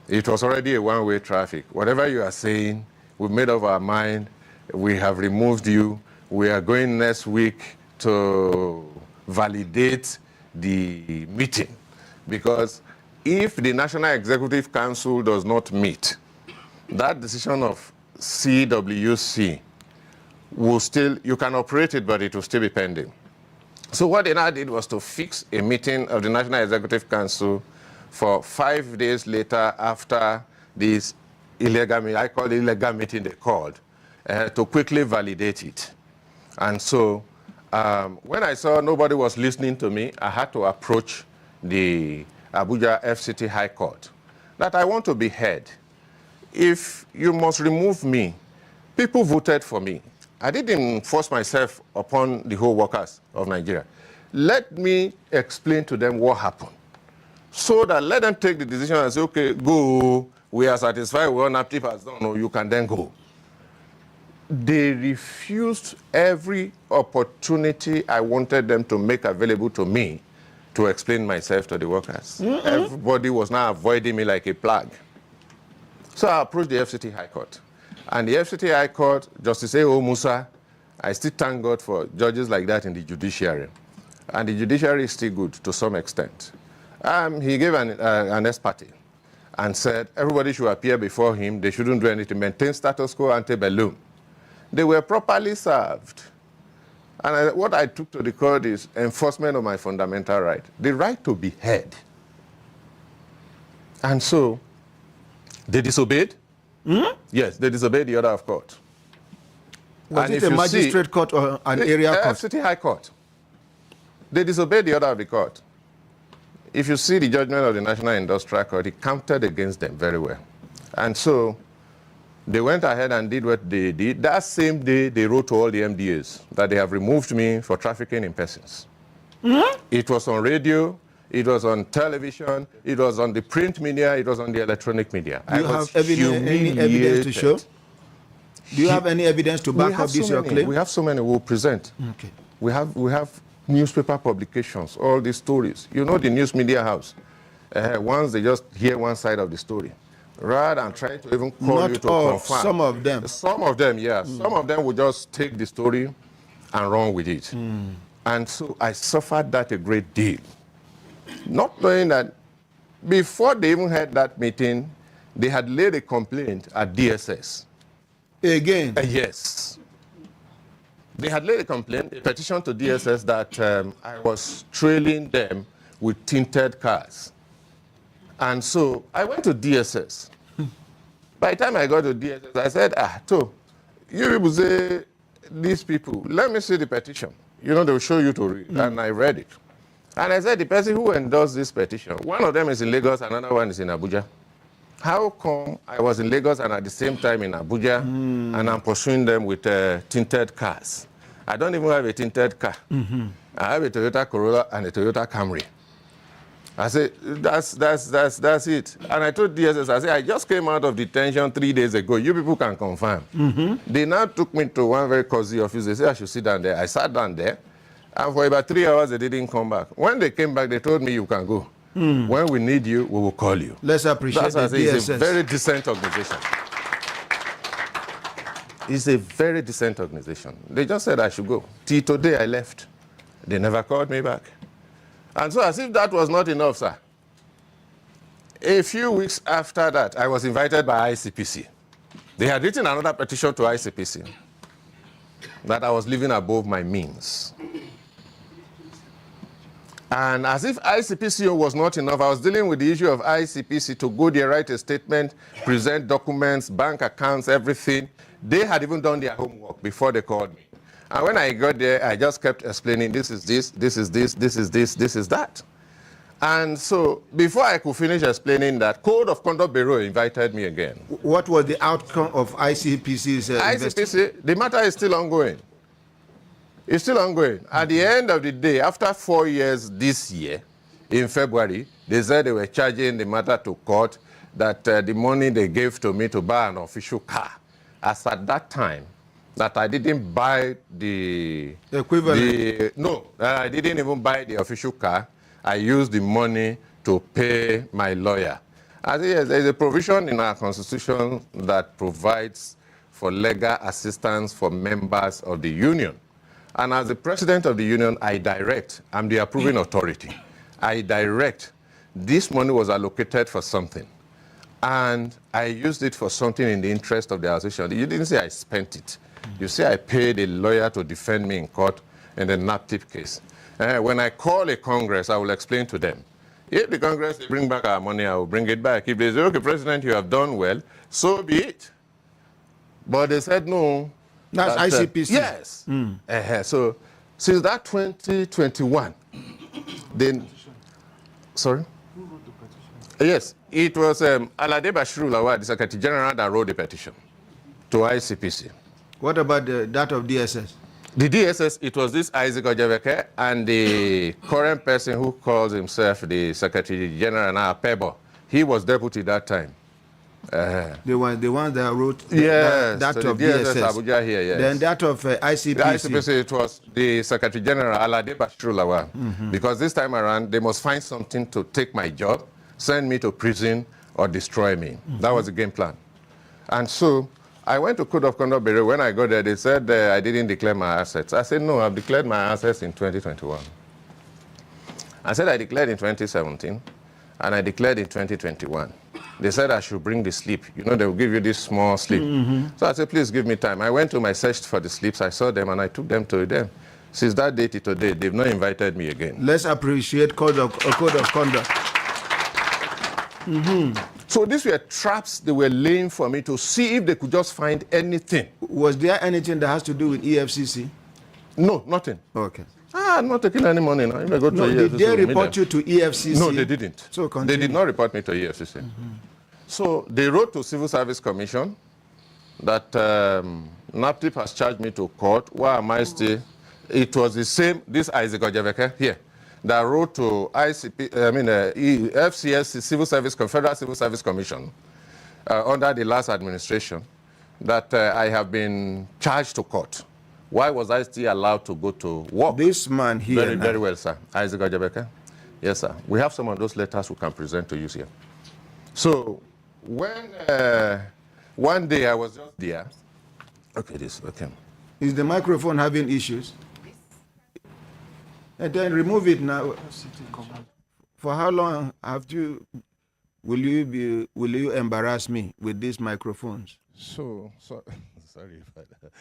It was already a one-way traffic. Whatever you are saying, we've made up our mind. We have removed you. We are going next week to validate the meeting. Because if the National Executive Council does not meet, that decision of CWC will still, you can operate it, but it will still be pending. So what they now did was to fix a meeting of the National Executive Council for 5 days later after this illegal meeting, I call it illegal meeting they called, to quickly validate it. And so when I saw nobody was listening to me, I had to approach the Abuja FCT High Court that I want to be heard. If you must remove me, people voted for me. I didn't force myself upon the whole workers of Nigeria. Let me explain to them what happened, so that let them take the decision and say, okay, go, we are satisfied with what NAPTIP has done, no, you can then go. They refused every opportunity I wanted them to make available to me to explain myself to the workers. Everybody was now avoiding me like a plague. So I approached the FCT High Court. And the FCT High Court, Justice A.O. Musa, I still thank God for judges like that in the judiciary. And the judiciary is still good to some extent. He gave an ex-parte and said everybody should appear before him, they shouldn't do anything, maintain status quo ante bellum. They were properly served. And what I took to the court is enforcement of my fundamental right, the right to be heard. And so, they disobeyed. Yes, they disobeyed the order of court. Was it a magistrate court or an area court? FCT High Court. They disobeyed the order of the court. If you see the judgment of the National Industrial Court, it counted against them very well. And so, they went ahead and did what they did. That same day, they wrote to all the MDAs that they have removed me for trafficking in persons. It was on radio, it was on television, it was on the print media, it was on the electronic media. Do you have any evidence to show? Do you have any evidence to back up this your claim? We have so many we'll present. Okay. We have newspaper publications, all these stories. You know the news media house. Once they just hear one side of the story. rather than trying to even call you Not to all, confirm. some of them. Some of them, yes. Some of them will just take the story and run with it. And so I suffered that a great deal. Not knowing that before they even had that meeting, they had laid a complaint at DSS. Again. Yes. They had laid a complaint, a petition to DSS that I was trailing them with tinted cars. And so I went to DSS. By the time I got to DSS, I said, you people say, these people, let me see the petition. You know, they'll show you to read. And I read it. And I said, the person who endorsed this petition, one of them is in Lagos, another one is in Abuja. How come I was in Lagos and at the same time in Abuja, and I'm pursuing them with tinted cars? I don't even have a tinted car. I have a Toyota Corolla and a Toyota Camry. I said, that's it. And I told DSS, I said, I just came out of detention 3 days ago. You people can confirm. They now took me to one very cozy office. They said I should sit down there. I sat down there. And for about 3 hours, they didn't come back. When they came back, they told me, you can go. When we need you, we will call you. Let's appreciate That's the DSS. It's a DSS. very decent organization. It's a very decent organization. They just said I should go. Till today, I left. They never called me back. And so as if that was not enough, sir, a few weeks after that, I was invited by ICPC. They had written another petition to ICPC that I was living above my means. And as if ICPC was not enough, I was dealing with the issue of ICPC to go there, write a statement, present documents, bank accounts, everything. They had even done their homework before they called me. And when I got there, I just kept explaining, this is this, this is this, this is this, this is that. And so before I could finish explaining that, Code of Conduct Bureau invited me again. What was the outcome of ICPC's investigation? ICPC, the matter is still ongoing. It's still ongoing. At the end of the day, after 4 years this year, in February, they said they were charging the matter to court, that the money they gave to me to buy an official car, as at that time, that I didn't buy the equivalent. No, I didn't even buy the official car. I used the money to pay my lawyer. I say, yes, there is a provision in our constitution that provides for legal assistance for members of the union. And as the president of the union, I'm the approving authority. I direct, this money was allocated for something. And I used it for something in the interest of the association. You didn't say I spent it. You say I paid a lawyer to defend me in court in the NAPTIP case. When I call a Congress, I will explain to them. If the Congress they bring back our money, I will bring it back. If they say, okay, President, you have done well, so be it. But they said no. That's ICPC. Yes. So since that 2021, then, sorry? Yes, it was Alade Bashiru Lawal, the Secretary General, that wrote the petition to ICPC. What about that of DSS? The DSS, it was this Isaac Ojebeke and the current person who calls himself the Secretary General now, Pebo. He was deputy that time. The one that wrote yes, that so of the DSS DSS. Abuja here, yes. Then that of ICPC. The ICPC, it was the Secretary General, Alade Bashiru Lawal. Because this time around, they must find something to take my job, send me to prison, or destroy me. That was the game plan. And so I went to Code of Conduct Bureau. When I got there, they said I didn't declare my assets. I said, no, I've declared my assets in 2021. I said I declared in 2017, and I declared in 2021. They said I should bring the slip. You know, they will give you this small slip. So I said, please give me time. I went to my search for the slips. I saw them, and I took them to them. Since that day to today, they've not invited me again. Let's appreciate Code of Conduct. So these were traps they were laying for me to see if they could just find anything. Was there anything that has to do with EFCC? No, nothing. Okay. I'm not taking any money now. If I go to No, did EFCC, they report you to EFCC? No, they didn't. So they continue. did not report me to EFCC. So they wrote to Civil Service Commission that NAPTIP has charged me to court. Why am I still? It was the same, this Isaac Ojebeke here, that wrote to FCS, Federal Civil Service Commission, under the last administration, that I have been charged to court. Why was I still allowed to go to work? This man here. Very well, sir. Isaac Ojebeke. Yes, sir. We have some of those letters we can present to you here. So When one day I was just there. Okay, okay. Is the microphone having issues? And then remove it now. For how long will you embarrass me with these microphones? So sorry for that.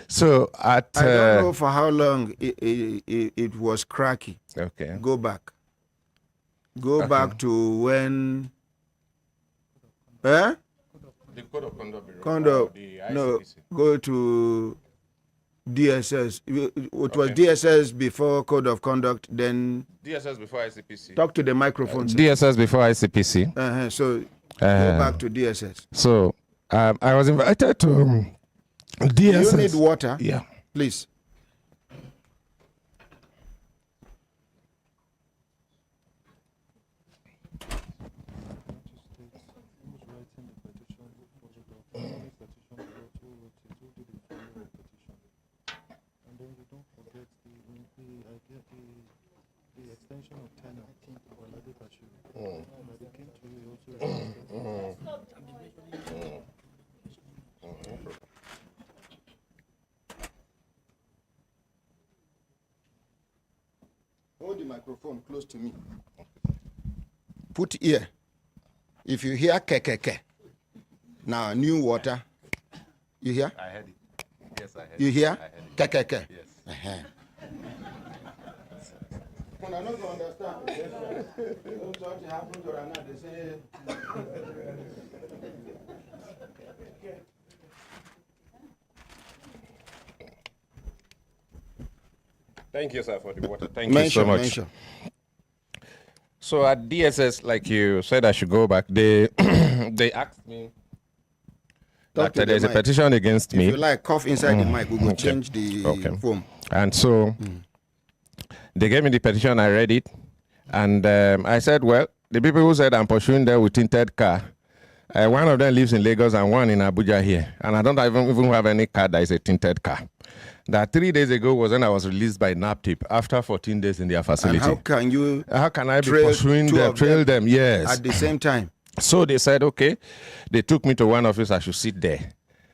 So I don't know for how long it was cracky. Okay. Go back. Go back to when. The Code of Conduct Bureau. Conduct. No, go to DSS. It was DSS before Code of Conduct, then DSS before ICPC. talk to the microphone. DSS before ICPC. So go back to DSS. So I was invited to DSS. Do you need water? Yeah. Please. Hold the microphone close to me. Put ear. If you hear ke. Now new water. You hear? I heard it. Yes, I heard You hear? I heard it. Ke. Yes. When I don't understand, something happened or not, they say. Thank you, sir, for the water. Thank you so much. Mention. So at DSS, like you said, I should go back. They they asked me Talk to that the there's a mic. petition against If me. you like, cough inside the mic. We will change the foam. And so they gave me the petition, I read it, and I said, well, the people who said I'm pursuing them with tinted car, one of them lives in Lagos and one in Abuja here, and I don't even have any car that is a tinted car. That 3 days ago was when I was released by NAPTIP after 14 days in their facility. And How can I be trail pursuing two them, of trail them? Yes. at the same time? So they said, okay. They took me to one office, I should sit there.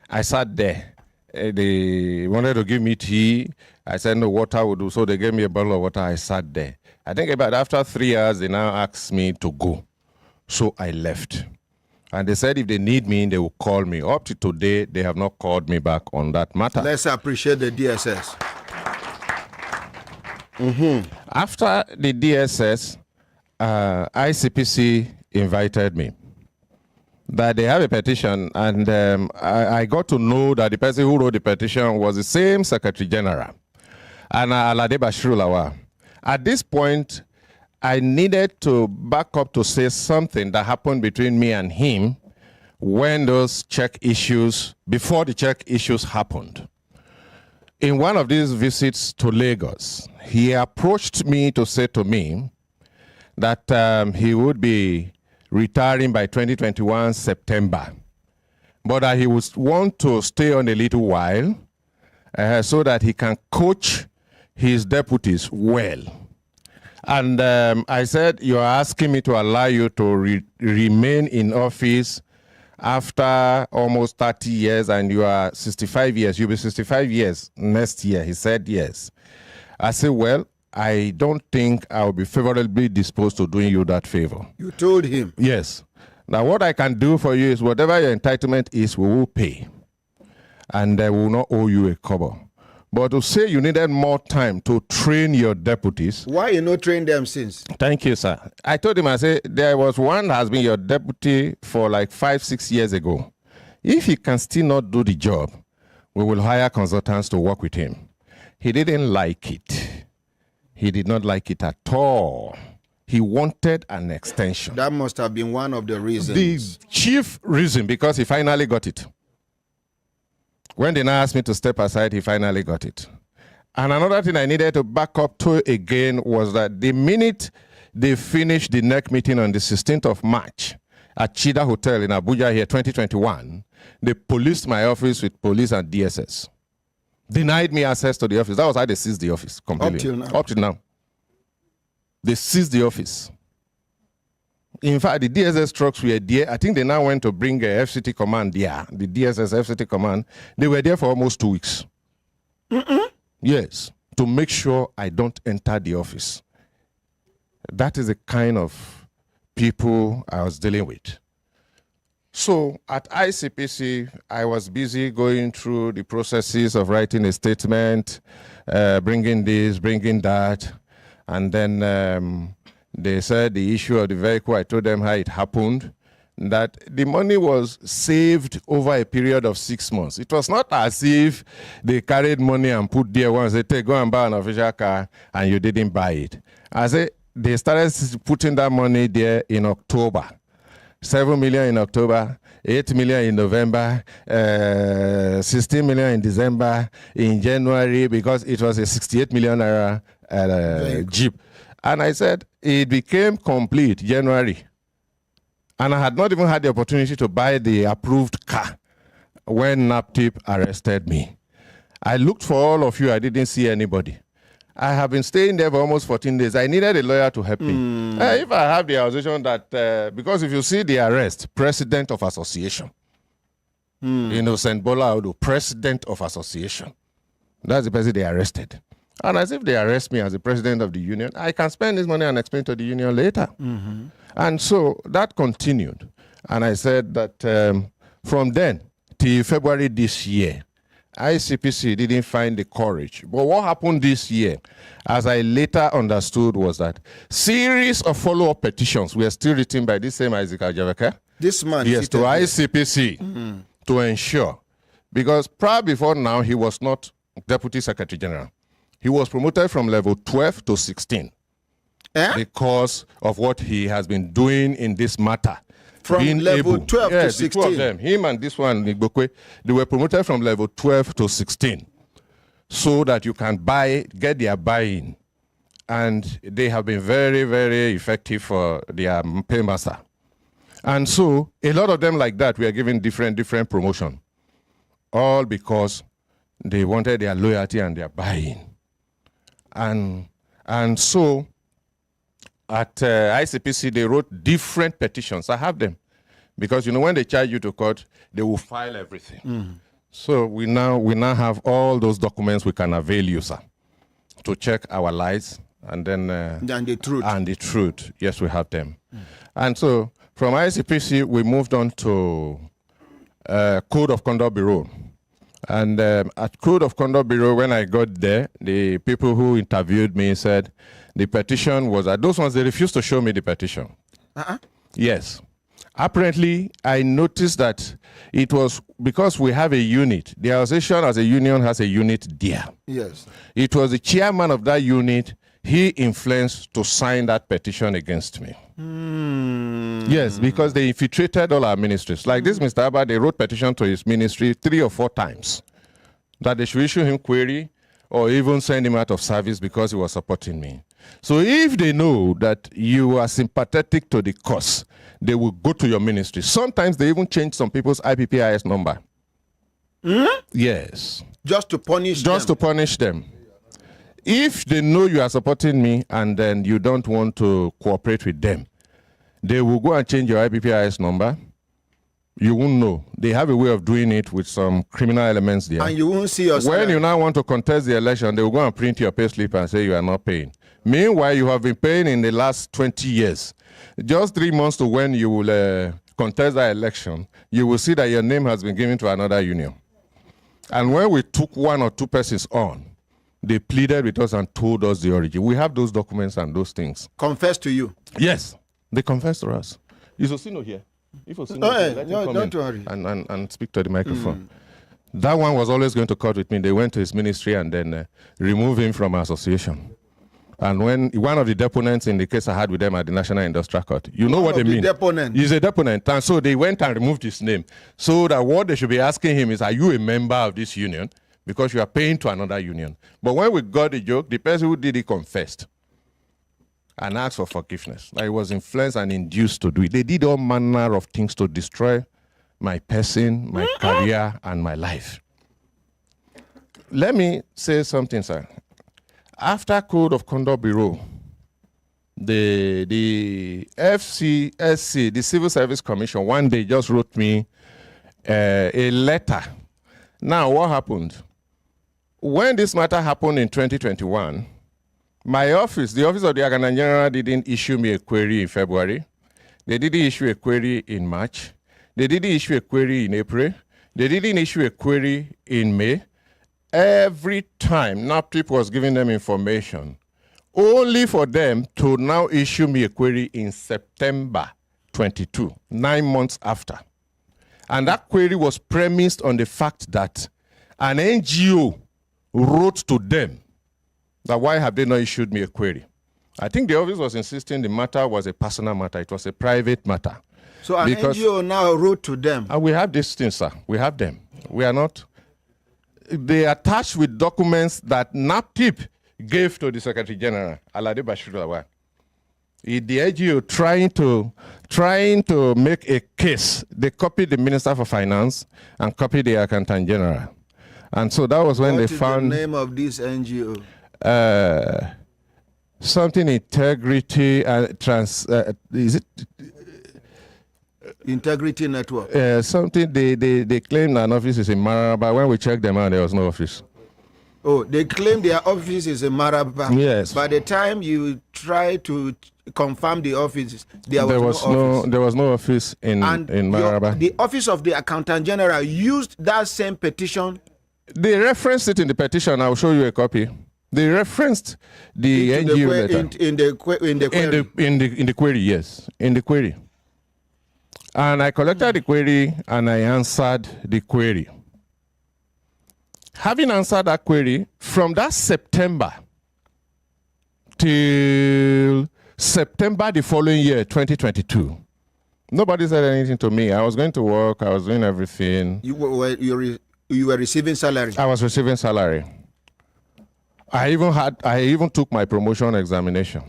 I sat there. They wanted to give me tea. I said, no, water would do. So they gave me a bottle of water. I sat there. I think about after 3 hours, they now asked me to go. So I left. And they said if they need me, they will call me. Up to today, they have not called me back on that matter. Let's appreciate the DSS. After the DSS, ICPC invited me. That they have a petition, and I got to know that the person who wrote the petition was the same Secretary General, and Alade Bashiru Lawal. At this point, I needed to back up to say something that happened between me and him when those check issues, before the check issues happened. In one of these visits to Lagos, he approached me to say to me that he would be retiring by 2021 September, but that he would want to stay on a little while so that he can coach his deputies well. And I said, you're asking me to allow you to remain in office after almost 30 years, and you are 65 years. You'll be 65 years next year. He said, yes. I said, well, I don't think I'll be favorably disposed to doing you that favor. You told him. Yes. Now, what I can do for you is whatever your entitlement is, we will pay. And I will not owe you a kobo. But to say you needed more time to train your deputies. Why you not train them since? Thank you, sir. I told him, I said, there was one that has been your deputy for like 5-6 years ago. If he can still not do the job, we will hire consultants to work with him. He didn't like it. He did not like it at all. He wanted an extension. That must have been one of the reasons. The chief reason, because he finally got it. When they now asked me to step aside, he finally got it. And another thing I needed to back up to again was that the minute they finished the NEC meeting on the 16th of March at Chida Hotel in Abuja here, 2021, they policed my office with police and DSS. Denied me access to the office. That was how they seized the office completely. Up till now. Up till now. They seized the office. In fact, the DSS trucks were there. I think they now went to bring a FCT command there, the DSS FCT command. They were there for almost 2 weeks. Yes, to make sure I don't enter the office. That is the kind of people I was dealing with. So at ICPC, I was busy going through the processes of writing a statement, bringing this, bringing that. And then they said the issue of the vehicle, I told them how it happened, that the money was saved over a period of 6 months. It was not as if they carried money and put there once, they say, go and buy an official car, and you didn't buy it. I said, they started putting that money there in October. 7 million in October, 8 million in November, 16 million in December, in January, because it was a 68 million Jeep. And I said, it became complete January. And I had not even had the opportunity to buy the approved car when NAPTIP arrested me. I looked for all of you, I didn't see anybody. I have been staying there for almost 14 days. I needed a lawyer to help me. If I have the accusation that, because if you see the arrest, president of association, Innocent Bola Audu, president of association, that's the person they arrested. And as if they arrest me as the president of the union, I can spend this money and explain to the union later. And so that continued. And I said that from then till February this year, ICPC didn't find the courage. But what happened this year, as I later understood, was that series of follow-up petitions were still written by this same Isaac Ajaveke. This man. Yes, to ICPC to ensure. Because prior before now, he was not Deputy Secretary General. He was promoted from level 12 to 16 because of what he has been doing in this matter. From level 12 to 16. The two of them, him and this one, Nigbokwe, they were promoted from level 12 to 16 so that you can get their buy-in. And they have been very, very effective for their paymaster. And so a lot of them like that, we are given different promotion, all because they wanted their loyalty and their buy-in. And so at ICPC, they wrote different petitions. I have them. Because, you know, when they charge you to court, they will file everything. So we now have all those documents we can avail you, sir, to check our lies and then... and the truth. And the truth. Yes, we have them. And so from ICPC, we moved on to Code of Conduct Bureau. And at Code of Conduct Bureau, when I got there, the people who interviewed me said the petition was that those ones, they refused to show me the petition. Yes. Apparently, I noticed that it was because we have a unit. The association as a union has a unit there. Yes. It was the chairman of that unit, he influenced to sign that petition against me. Yes, because they infiltrated all our ministries. Like this, Mr. Abba, they wrote petition to his ministry 3 or 4 times that they should issue him query or even send him out of service because he was supporting me. So if they know that you are sympathetic to the cause, they will go to your ministry. Sometimes they even change some people's IPPIS number. Yes. Just to punish them. Just to punish them. If they know you are supporting me and then you don't want to cooperate with them, they will go and change your IPPIS number. You won't know. They have a way of doing it with some criminal elements there. And you won't see yourself. When you now want to contest the election, they will go and print your pay slip and say you are not paying. Meanwhile, you have been paying in the last 20 years. Just 3 months to when you will contest that election, you will see that your name has been given to another union. And when we took 1 or 2 persons on, they pleaded with us and told us the origin. We have those documents and those things. Confess to you. Yes, they confessed to us. Is Osino here? If Osino here, let him come don't worry. And speak to the microphone. That one was always going to court with me. They went to his ministry and then removed him from our association. And when one of the deponents in the case I had with them at the National Industrial Court, you know what they mean? Deponent. He's a deponent. And so they went and removed his name. So that what they should be asking him is, are you a member of this union? Because you are paying to another union. But when we got the joke, the person who did it confessed and asked for forgiveness. I was influenced and induced to do it. They did all manner of things to destroy my person, my career, and my life. Let me say something, sir. After Code of Conduct Bureau, the FCSC, the Civil Service Commission, one day just wrote me a letter. Now, what happened? When this matter happened in 2021, my office, the Office of the Accountant General, didn't issue me a query in February. They didn't issue a query in March. They didn't issue a query in April. They didn't issue a query in May. Every time NAPTIP was giving them information, only for them to now issue me a query in September 22, 9 months after. And that query was premised on the fact that an NGO wrote to them that why have they not issued me a query? I think the office was insisting the matter was a personal matter. It was a private matter. So an NGO now wrote to them. And we have these things, sir. We have them. We are not. They are attached with documents that NAPTIP gave to the Secretary General, Alade Bashir Lawal. The NGO trying to make a case. They copied the Minister for Finance and copied the Accountant General. And so that was when What they is found the name of this NGO? Something integrity and is it Integrity Network. something they claim an office is in Maraba. When we checked them out, there was no office. Oh, they claim their office is in Maraba. Yes. By the time you try to confirm the office, there was no office. There was no office in Maraba. The Office of the Accountant General used that same petition. They referenced it in the petition. I'll show you a copy. They referenced the NGO letter in the query. in the query. Yes, in the query. And I collected the query and I answered the query. Having answered that query, from that September till September the following year, 2022, nobody said anything to me. I was going to work. I was doing everything. You were receiving salary. I was receiving salary. I even took my promotion examination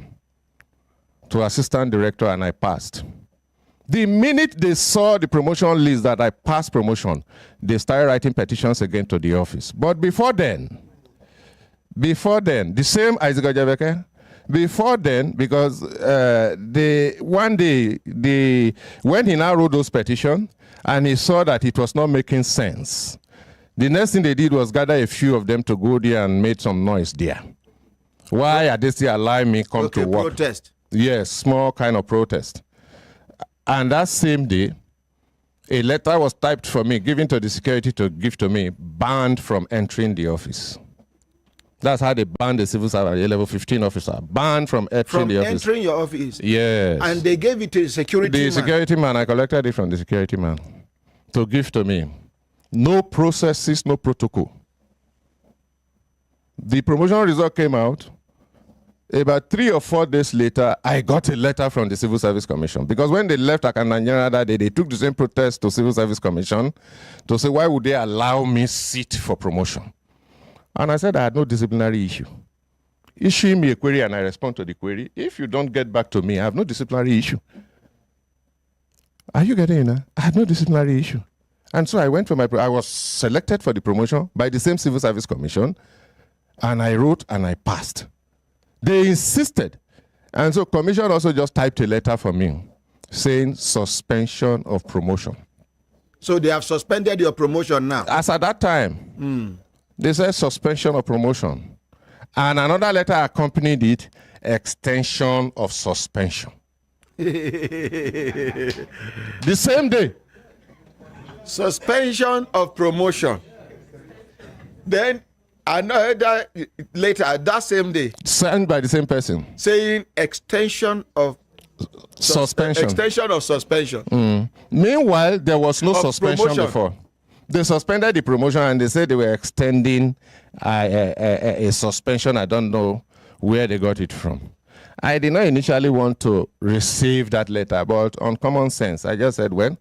to assistant director and I passed. The minute they saw the promotion list that I passed promotion, they started writing petitions again to the office. But before then, the same Isaac Ojebeke, before then, because one day, when he now wrote those petitions and he saw that it was not making sense, the next thing they did was gather a few of them to go there and make some noise there. Why are they still allowing me come to work? Protest. Yes, small kind of protest. And that same day, a letter was typed for me, given to the security to give to me, banned from entering the office. That's how they banned the civil servant, a level 15 officer, banned from entering the office. Entering your office? Yes. And they gave it to the security man? The security man, I collected it from the security man to give to me. No processes, no protocol. The promotion result came out. About 3 or 4 days later, I got a letter from the Civil Service Commission. Because when they left Accountant General that day, they took the same protest to Civil Service Commission to say, why would they allow me sit for promotion? And I said I had no disciplinary issue. Issue me a query and I respond to the query. If you don't get back to me, I have no disciplinary issue. Are you getting it? I had no disciplinary issue. And so I went for I was selected for the promotion by the same Civil Service Commission, and I wrote and I passed. They insisted. And so commission also just typed a letter for me saying suspension of promotion. So they have suspended your promotion now? As at that time, they said suspension of promotion. And another letter accompanied it, extension of suspension. The same day. Suspension of promotion. Then another later, that same day. Signed by the same person. Saying extension of suspension. Extension of suspension. Meanwhile, there was no suspension promotion. before. They suspended the promotion and they said they were extending a suspension. I don't know where they got it from. I did not initially want to receive that letter, but on common sense, I just said, well,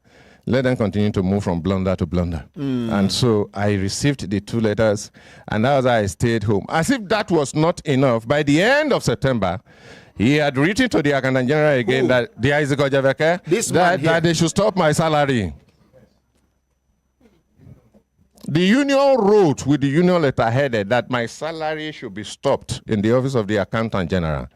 let them continue to move from blunder to blunder. And so I received the 2 letters, and that was how I stayed home. As if that was not enough, by the end of September, he had written to the Accountant General again that the Isaac Ojebeke, that they should stop my salary. The union wrote with the union letter headed that my salary should be stopped in the office of the Accountant General.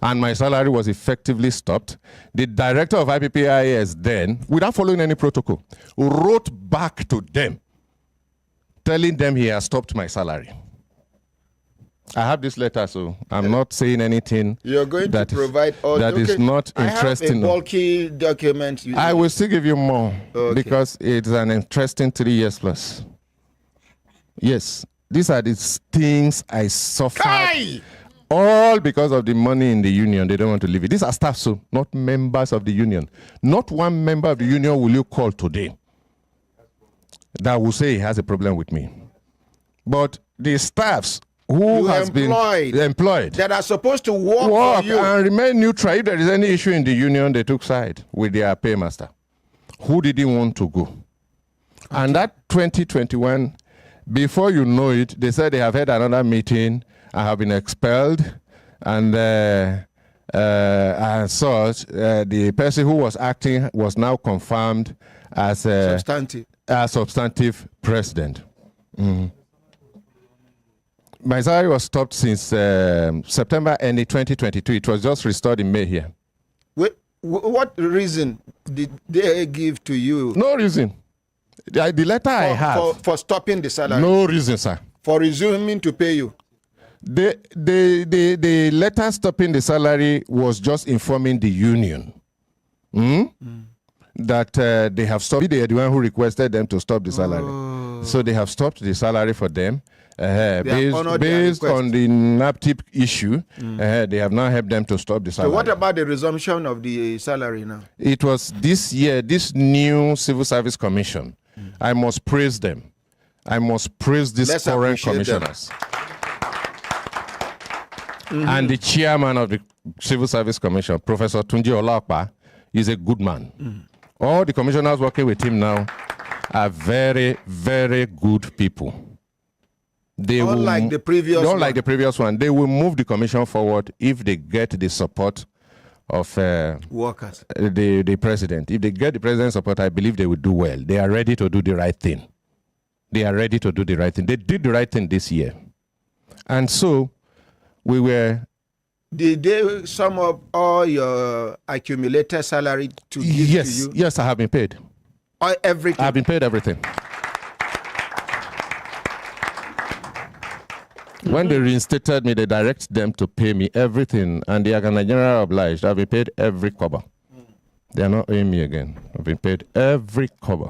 and my salary was effectively stopped. The director of IPPIS then, without following any protocol, wrote back to them, telling them he has stopped my salary. I have this letter, so I'm not saying anything. You're going to provide all that is not interesting. I have a bulky document. I will still give you more because it's an interesting 3 years plus. Yes, these are the things I suffered. Kai! All because of the money in the union. They don't want to leave it. These are staff, so not members of the union. Not one member of the union will you call today that will say he has a problem with me. But the staffs who has been employed that are supposed to work for you and remain neutral. If there is any issue in the union, they took side with their paymaster, who didn't want to go. Okay. And that 2021, before you know it, they said they have had another meeting. I have been expelled, and such. The person who was acting was now confirmed as a substantive president. Mm. My salary was stopped since September ending 2022. It was just restored in May here. What reason did they give to you? No reason. The letter I have. For stopping the salary? No reason, sir. For resuming to pay you? The letter stopping the salary was just informing the union that they have stopped. They are the one who requested them to stop the salary. So they have stopped the salary for them. Based on the NAPTIP issue, they have now helped them to stop the salary. So what about the resumption of the salary now? It was this year, this new Civil Service Commission. I must praise them. I must praise these foreign commissioners. And the chairman of the Civil Service Commission, Professor Tunji Olakpa, is a good man. All the commissioners working with him now are very, very good people. They don't like the previous one. Like the previous one. They will move the commission forward if they get the support of workers. The president. If they get the president's support, I believe they will do well. They are ready to do the right thing. They are ready to do the right thing. They did the right thing this year. And so we were... Did they sum up all your accumulated salary to give to you? Yes, I have been paid. Everything? I have been paid everything. When they reinstated me, they directed them to pay me everything, and the Agana General obliged. I've been paid every cover. They are not owing me again. I've been paid every cover.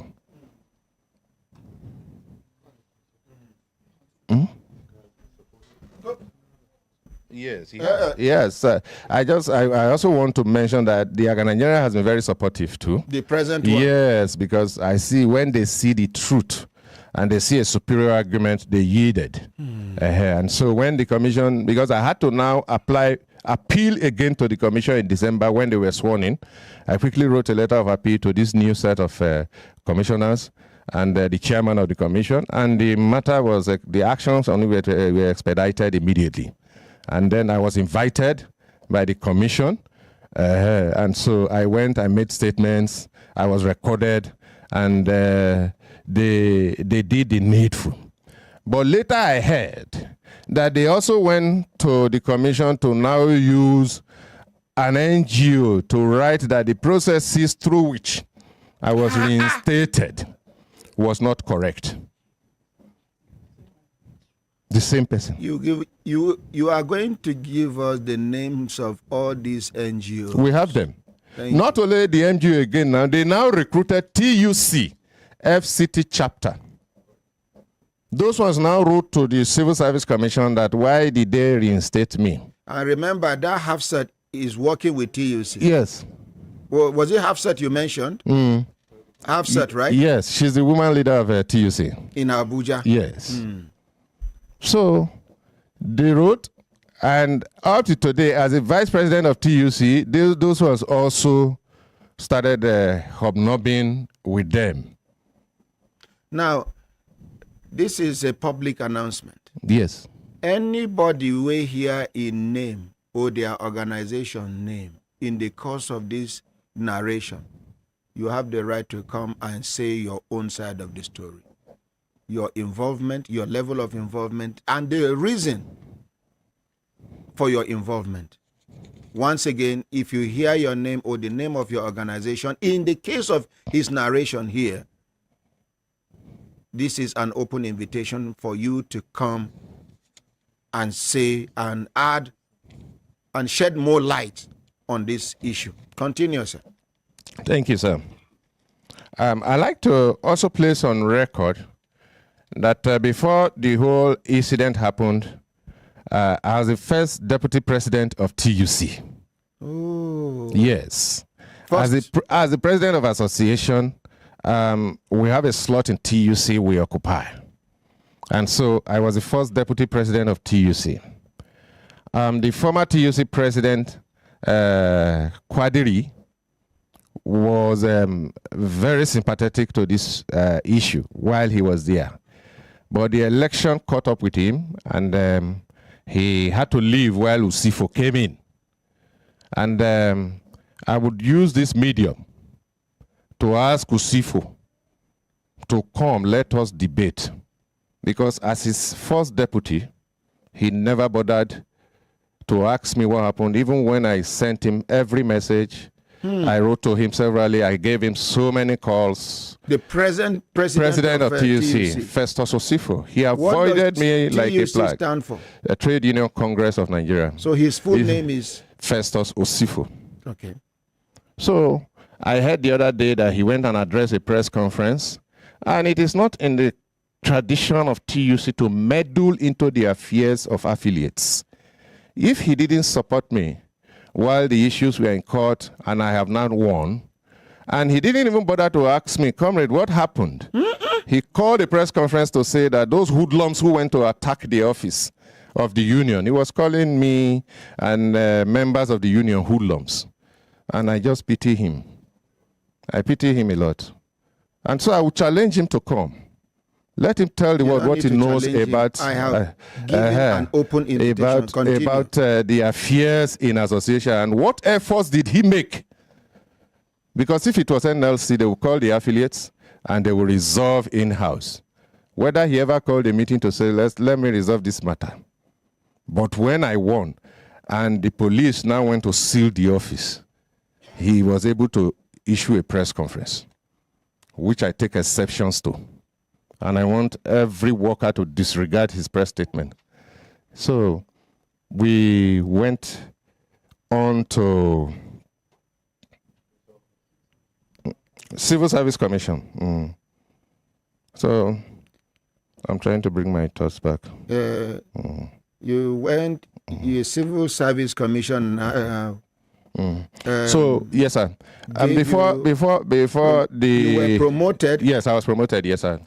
Yes. Yes. I also want to mention that the Agana General has been very supportive too. The present one? Yes, because I see when they see the truth and they see a superior argument, they yielded. And so when the commission, because I had to now appeal again to the commission in December when they were sworn in, I quickly wrote a letter of appeal to this new set of commissioners and the chairman of the commission, and the matter was, the actions only were expedited immediately. And then I was invited by the commission, and so I went, I made statements, I was recorded, and they did the needful. But later I heard that they also went to the commission to now use an NGO to write that the processes through which I was reinstated was not correct. The same person. You are going to give us the names of all these NGOs. We have them. Not only the NGO again now, they now recruited TUC, FCT chapter. Those ones now wrote to the Civil Service Commission that why did they reinstate me? I remember that Hafsat is working with TUC. Yes. Well, was it Hafsat you mentioned? Hafsat, right? Yes, she's the woman leader of TUC. In Abuja? Yes. So they wrote, and up to today, as a vice president of TUC, those ones also started hobnobbing with them. Now, this is a public announcement. Yes. Anybody will hear a name or their organization name in the course of this narration, you have the right to come and say your own side of the story. Your involvement, your level of involvement, and the reason for your involvement. once again, if you hear your name or the name of your organization, in the case of his narration here, this is an open invitation for you to come and say and add and shed more light on this issue. Continue, sir. Thank you, sir. I'd like to also place on record that before the whole incident happened, I was the first deputy president of TUC. Oh. Yes. As the president of association, we have a slot in TUC we occupy. And so I was the first deputy president of TUC. The former TUC president, Kwadiri, was very sympathetic to this issue while he was there. But the election caught up with him, and he had to leave while Usifo came in. And I would use this medium to ask Usifo to come, let us debate. Because as his first deputy, he never bothered to ask me what happened. Even when I sent him every message, I wrote to him severally. I gave him so many calls. The present president of TUC, Festus Osifo. He avoided me like a plague. Stand for? The Trade Union Congress of Nigeria. So his full name is? Festus Osifo. Okay. So I heard the other day that he went and addressed a press conference, and it is not in the tradition of TUC to meddle into the affairs of affiliates. If he didn't support me while the issues were in court and I have not won, and he didn't even bother to ask me, comrade, what happened? He called a press conference to say that those hoodlums who went to attack the office of the union, he was calling me and members of the union hoodlums. And I just pity him. I pity him a lot. And so I would challenge him to come. Let him tell the world what he knows about. I have given an open invitation. About the affairs in association and what efforts did he make? Because if it was NLC, they would call the affiliates and they will resolve in-house. Whether he ever called a meeting to say, let me resolve this matter. But when I won and the police now went to seal the office, he was able to issue a press conference, which I take exceptions to. And I want every worker to disregard his press statement. So we went on to Civil Service Commission. So I'm trying to bring my thoughts back. You went, your Civil Service Commission. So yes, sir. Before the you were promoted. Yes, I was promoted. Yes, sir.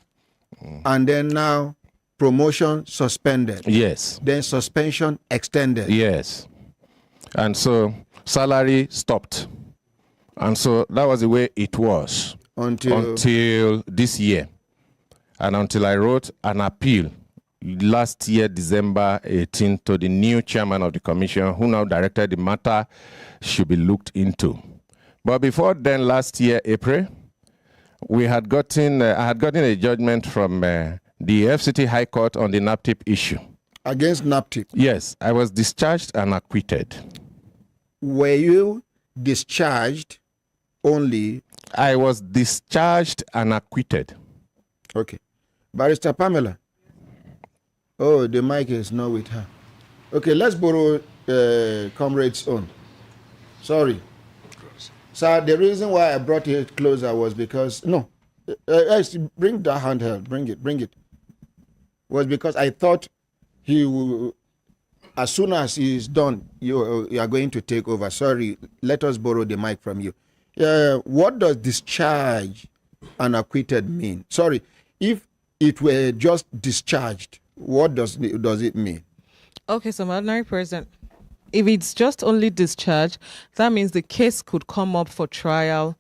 And then now, promotion suspended. Yes. Then suspension extended. Yes. And so salary stopped. And so that was the way it was until this year. And until I wrote an appeal last year, December 18th, to the new chairman of the commission, who now directed the matter should be looked into. But before then, last year, April, I had gotten a judgment from the FCT High Court on the NAPTIP issue. Against NAPTIP? Yes, I was discharged and acquitted. Were you discharged only? I was discharged and acquitted. Okay. Barrister Pamela. Oh, the mic is not with her. Okay, let's borrow Comrade's own. Sorry. Sir, the reason why I brought it closer was because, bring that handheld, bring it. Was because I thought he will, as soon as he's done, you are going to take over. Sorry, let us borrow the mic from you. What does discharge and acquitted mean? Sorry, if it were just discharged, what does it mean? Okay, so Ordinary President, if it's just only discharge, that means the case could come up for trial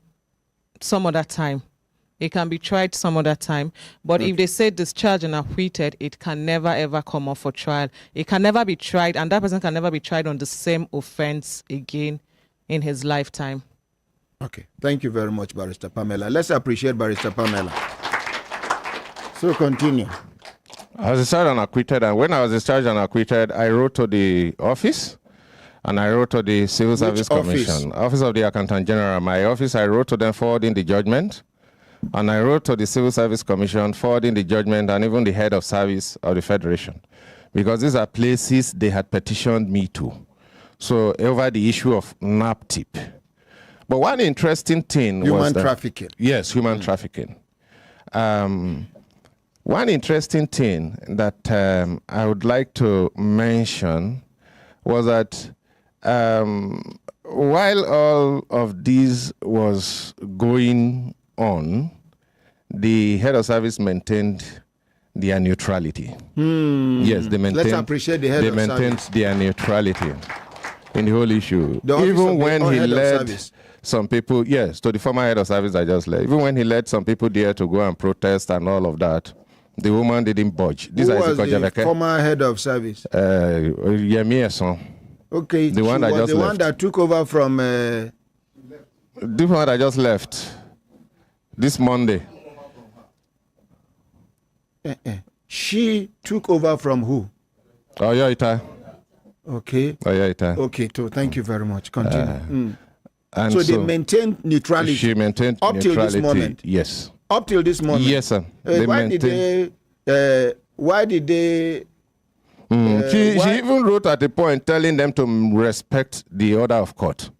some other time. It can be tried some other time. But if they say discharge and acquitted, it can never ever come up for trial. It can never be tried, and that person can never be tried on the same offense again in his lifetime. Okay. Thank you very much, Barrister Pamela. Let's appreciate Barrister Pamela. So continue. I was discharged and acquitted, and when I was discharged and acquitted, I wrote to the office And I wrote to the Civil Service Commission, Office of the Accountant General. My office, I wrote to them forwarding the judgment. And I wrote to the Civil Service Commission forwarding the judgment and even the head of service of the Federation. Because these are places they had petitioned me to. So over the issue of NAPTIP. But one interesting thing was human trafficking. Yes, human trafficking. One interesting thing that I would like to mention was that while all of this was going on, the head of service maintained their neutrality. Yes, they maintained. Let's appreciate the head of service. They maintained their neutrality in the whole issue. Even when he led some people, yes, to the former head of service I just led. Even when he led some people there to go and protest and all of that, the woman didn't budge. Who was the former head of service? Yemi Eson. Okay, the one that just left. One that took over from. The one that just left this Monday. She took over from who? Oyoita. Okay. Oyoita. Okay, so thank you very much. Continue. And so they maintained neutrality. She maintained up neutrality. Till this moment. Yes. Up till this moment. Yes, sir. Why did they? She even wrote at a point telling them to respect the order of court.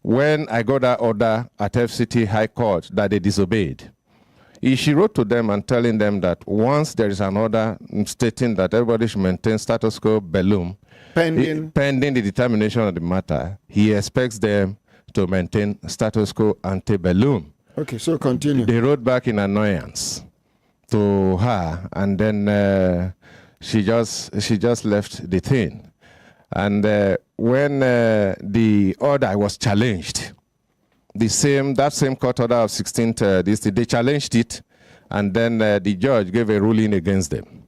When I got that order at FCT High Court that they disobeyed, she wrote to them and telling them that once there is an order stating that everybody should maintain status quo Belum, pending the determination of the matter, he expects them to maintain status quo ante Belum. Okay, so continue. They wrote back in annoyance to her, and then she just left the thing. And when the order was challenged, that same court order of 16th, they challenged it, and then the judge gave a ruling against them.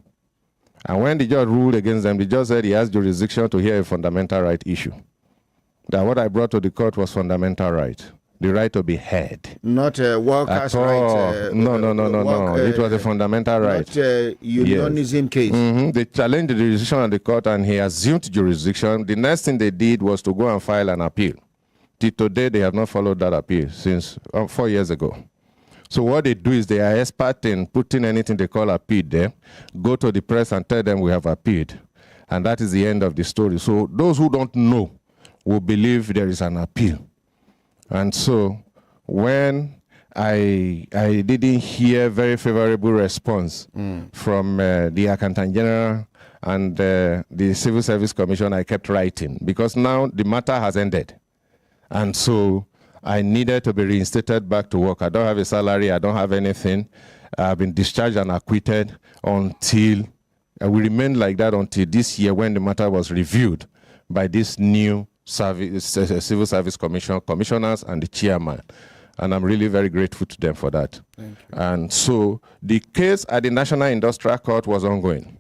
And when the judge ruled against them, the judge said he has jurisdiction to hear a fundamental right issue. That what I brought to the court was fundamental right. The right to be heard. Not a workers' right. No. It was a fundamental right. Not a unionism case. They challenged the jurisdiction of the court and he assumed jurisdiction. The next thing they did was to go and file an appeal. Till today, they have not followed that appeal since 4 years ago. So what they do is they are expert in putting anything they call appeal there, go to the press and tell them we have appealed. And that is the end of the story. So those who don't know will believe there is an appeal. And so when I didn't hear very favorable response from the Accountant General and the Civil Service Commission, I kept writing because now the matter has ended. And so I needed to be reinstated back to work. I don't have a salary. I don't have anything. I've been discharged and acquitted until, we remained like that until this year when the matter was reviewed by this new Civil Service Commission, commissioners and the chairman. And I'm really very grateful to them for that. Thank you. And so the case at the National Industrial Court was ongoing.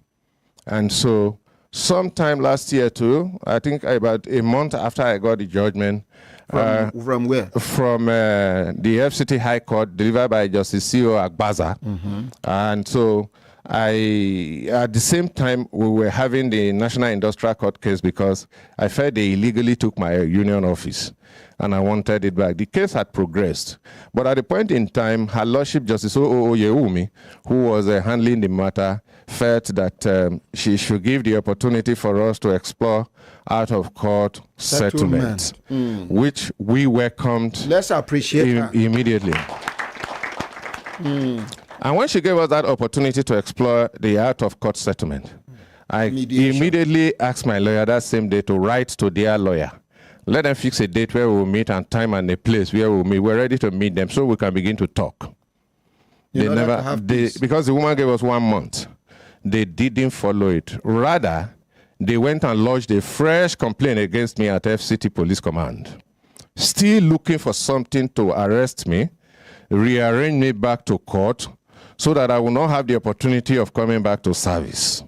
And so sometime last year too, I think about a month after I got the judgment, from where? From the FCT High Court, delivered by Justice C.O. Agbaza. And so at the same time, we were having the National Industrial Court case because I felt they illegally took my union office and I wanted it back. The case had progressed. But at the point in time, Her Lordship Justice O.O. Yeumi, who was handling the matter, felt that she should give the opportunity for us to explore out-of-court settlement, which we welcomed. Let's appreciate immediately. And when she gave us that opportunity to explore the out-of-court settlement, I immediately asked my lawyer that same day to write to their lawyer. Let them fix a date where we'll meet and time and a place where we'll meet. We're ready to meet them so we can begin to talk. Because the woman gave us 1 month. They didn't follow it. Rather, they went and lodged a fresh complaint against me at FCT Police Command, still looking for something to arrest me, rearrange me back to court so that I will not have the opportunity of coming back to service.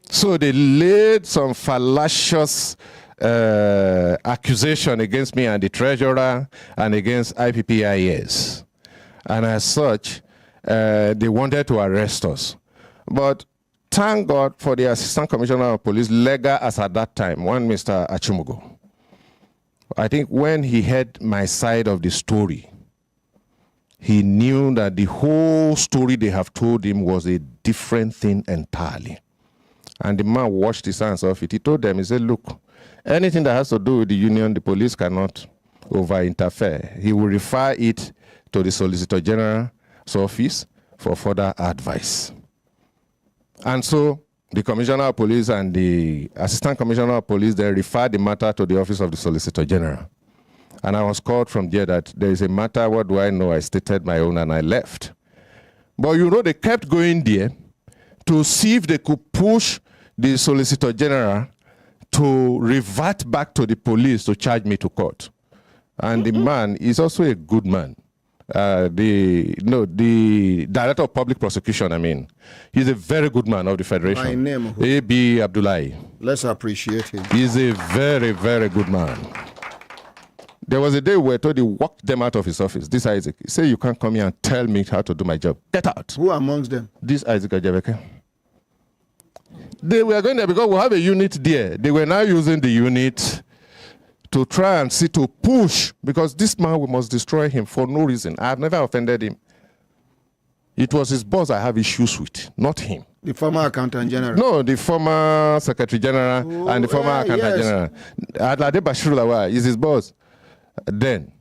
So they laid some fallacious accusation against me and the treasurer and against IPPIS. And as such, they wanted to arrest us. But thank God for the Assistant Commissioner of Police, legal as at that time, one Mr. Achumugo. I think when he heard my side of the story, he knew that the whole story they have told him was a different thing entirely. And the man washed his hands off it. He told them, he said, look, anything that has to do with the union, the police cannot over-interfere. He will refer it to the Solicitor General's office for further advice. And so the Commissioner of Police and the Assistant Commissioner of Police, they referred the matter to the office of the Solicitor General. And I was called from there that there is a matter, what do I know? I stated my own and I left. But you know, they kept going there to see if they could push the Solicitor General to revert back to the police to charge me to court. And the man is also a good man. The Director of Public Prosecution, I mean, he's a very good man of the Federation. My name? A.B. Abdullahi. Let's appreciate him. He's a very, very good man. There was a day where I told he walked them out of his office. This Isaac, he said, you can't come here and tell me how to do my job. Get out. Who amongst them? This Isaac Ajabeke. They were going there because we have a unit there. They were now using the unit to try and see, to push, because this man, we must destroy him for no reason. I have never offended him. It was his boss I have issues with, not him. The former Accountant General? No, the former Secretary General and the former Accountant General. Adlade Bashir Lawal is his boss. Then,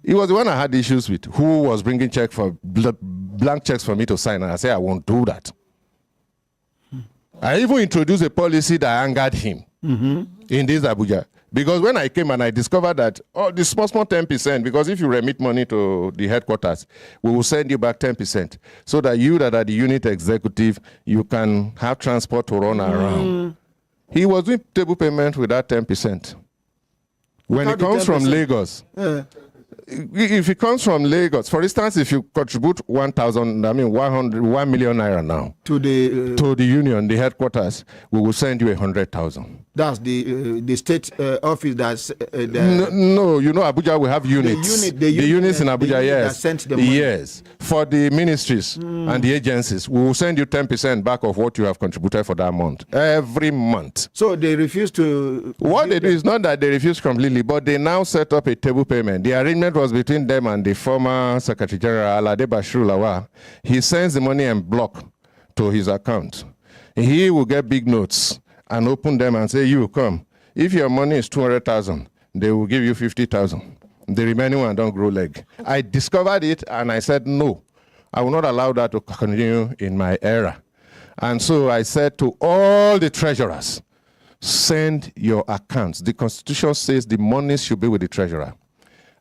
he was the one I had issues with, who was bringing check for blank checks for me to sign, and I said, I won't do that. I even introduced a policy that angered him in this Abuja. Because when I came and I discovered that, oh, the small 10%, because if you remit money to the headquarters, we will send you back 10%, so that you that are the unit executive, you can have transport to run around. He was doing table payment with that 10%. When it comes from Lagos, if it comes from Lagos, for instance, if you contribute 1 million naira now to the union, the headquarters, we will send you 100,000. That's the state office that's no, you know, Abuja we have units. The units in Abuja, yes. That sent the money. Yes. For the ministries and the agencies, we will send you 10% back of what you have contributed for that month, every month. So they refuse to... What they do is not that they refuse completely, but they now set up a table payment. The arrangement was between them and the former Secretary General, Alade Bashir Lawal. He sends the money en bloc to his account. He will get big notes and open them and say, you come. If your money is 200,000, they will give you 50,000. The remaining one don't grow leg. I discovered it and I said, no, I will not allow that to continue in my era. And so I said to all the treasurers, send your accounts. The Constitution says the money should be with the treasurer.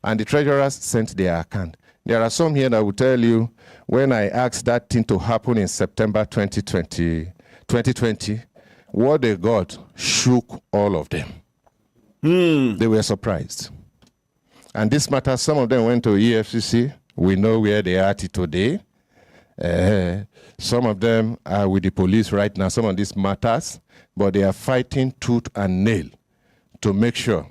And the treasurers sent their account. There are some here that will tell you, when I asked that thing to happen in September 2020, what they got shook all of them. They were surprised. And this matter, some of them went to EFCC. We know where they are today. Some of them are with the police right now, some of these matters, but they are fighting tooth and nail to make sure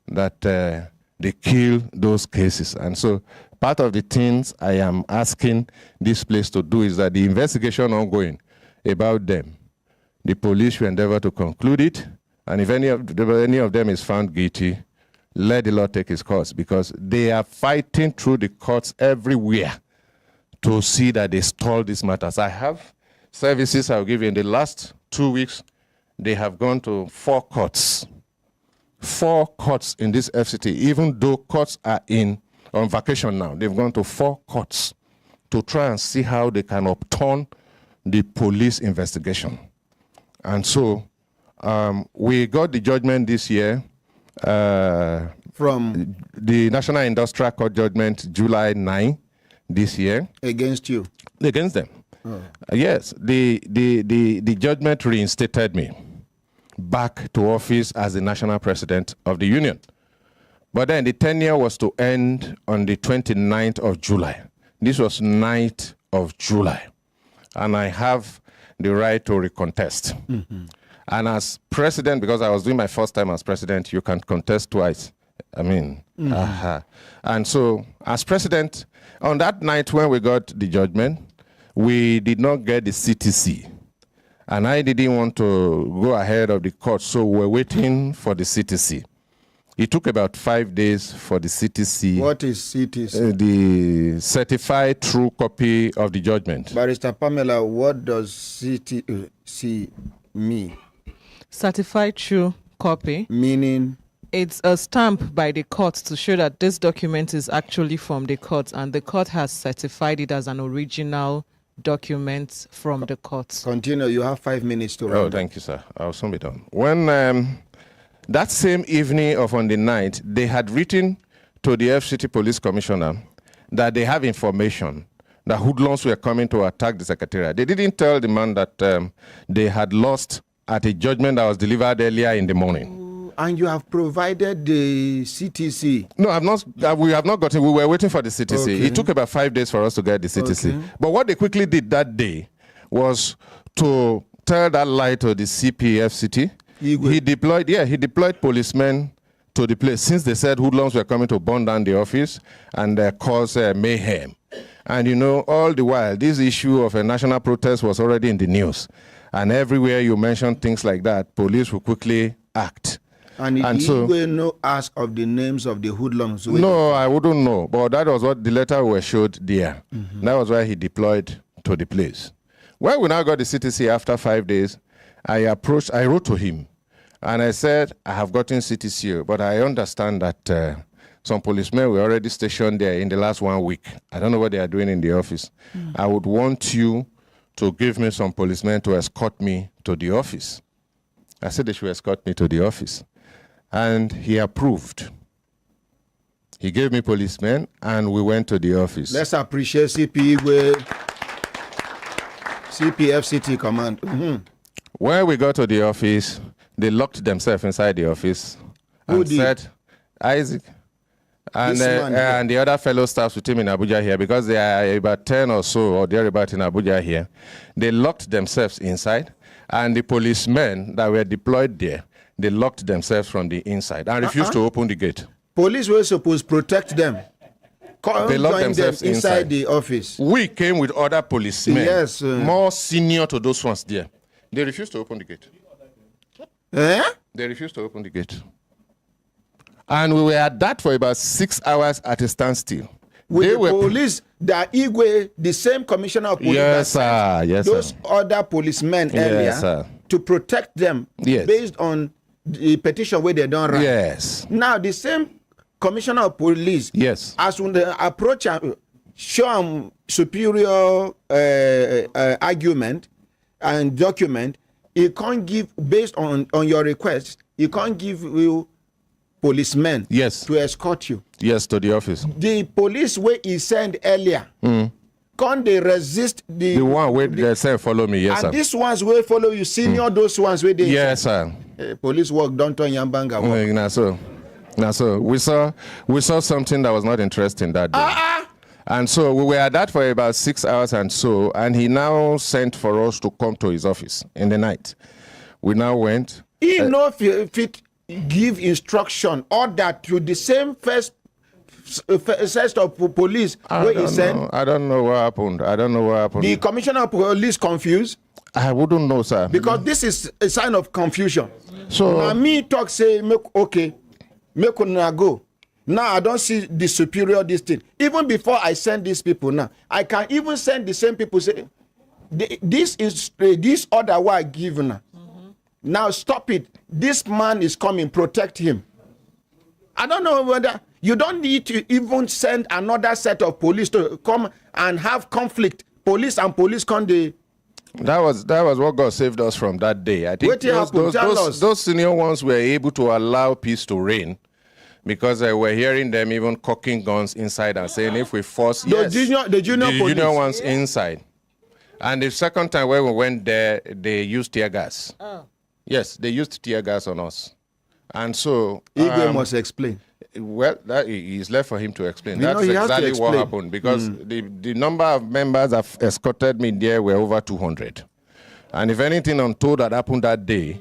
that they kill those cases. And so part of the things I am asking this place to do is that the investigation ongoing about them, the police should endeavor to conclude it, and if any of them is found guilty, let the law take its course, because they are fighting through the courts everywhere to see that they stall these matters. I have services I'll give you in the last 2 weeks. They have gone to 4 courts. 4 courts in this FCT, even though courts are on vacation now. They've gone to 4 courts to try and see how they can upturn the police investigation. And so we got the judgment this year from the National Industrial Court judgment, July 9 this year. Against you? Against them. Yes, the judgment reinstated me back to office as the national president of the union. But then the tenure was to end on the 29th of July. This was 9th of July. And I have the right to recontest. And as president, because I was doing my first time as president, you can contest twice. I mean, and so as president, on that night when we got the judgment, we did not get the CTC. And I didn't want to go ahead of the court, so we were waiting for the CTC. It took about 5 days for the CTC. What is CTC? The certified true copy of the judgment. Barrister Pamela, what does CTC mean? Certified true copy. Meaning? It's a stamp by the court to show that this document is actually from the court, and the court has certified it as an original document from the court. Continue. You have 5 minutes to Oh, write. thank you, sir. I'll soon be done. When that same evening of on the 9th, they had written to the FCT police commissioner that they have information that hoodlums were coming to attack the secretariat. They didn't tell the man that they had lost at a judgment that was delivered earlier in the morning. And you have provided the CTC. No, I've not. We have not gotten. We were waiting for the CTC. Okay. It took about 5 days for us to get the CTC. Okay. But what they quickly did that day was to tell that lie to the CPFCT. He deployed policemen to the place since they said hoodlums were coming to burn down the office and cause mayhem. And you know, all the while, this issue of a national protest was already in the news. And everywhere you mention things like that, police will quickly act. And so, you will no ask of the names of the hoodlums. No, I wouldn't know. But that was what the letter was showed there. Mm-hmm. That was why he deployed to the place. When we now got the CTC after 5 days, I wrote to him. And I said, I have gotten CTC, but I understand that some policemen were already stationed there in the last 1 week. I don't know what they are doing in the office. I would want you to give me some policemen to escort me to the office. I said they should escort me to the office. And he approved. He gave me policemen, and we went to the office. Let's appreciate CPFCT command. Mm-hmm. When we got to the office, they locked themselves inside the office and said, Isaac, and the other fellow staffs with him in Abuja here, because they are about 10 or so, or they're about in Abuja here, they locked themselves inside, and the policemen that were deployed there, they locked themselves from the inside and refused to open the gate. Police were supposed to protect them. They locked themselves inside the office. We came with other policemen, yes, more senior to those ones there. They refused to open the gate. Eh? They refused to open the gate. And we were at that for about 6 hours at a standstill. With the police, the Igwe, the same commissioner of police, yes, sir. Yes, those sir. other policemen earlier, Yes, sir. to protect them based on the petition where they don't write. Yes. Now the same commissioner of police, yes, as when they approach show him superior argument and document, he can't give based on your request. He can't give you policemen to escort you. Yes, to the office. The police where he sent earlier, can't they resist the one where they say follow me? Yes, and sir. these ones will follow you, senior those ones where they yes, sir. Police work don't turn Yambanga work. Now so we saw something that was not interesting that day. And so we were at that for about 6 hours and so, and he now sent for us to come to his office in the night. We now went. He know fit give instruction order to the same first set of police where he sent. I don't know what happened. The commissioner of police confused. I wouldn't know, sir. Because this is a sign of confusion. So now me talk say make una go. Now I don't see the superior this thing. Even before I send these people now, I can even send the same people say this is this order what I give now. Now stop it. This man is coming. Protect him. I don't know whether you don't need to even send another set of police to come and have conflict. Police and police can't they. That was what God saved us from that day. I think those senior ones were able to allow peace to reign because we're hearing them even cocking guns inside and saying if we force the junior ones inside. And the second time when we went there, they used tear gas. Yes, they used tear gas on us. And so Igwe must explain. Well, that is left for him to explain. That's exactly what happened because the number of members that escorted me there were over 200. And if anything untold had happened that day,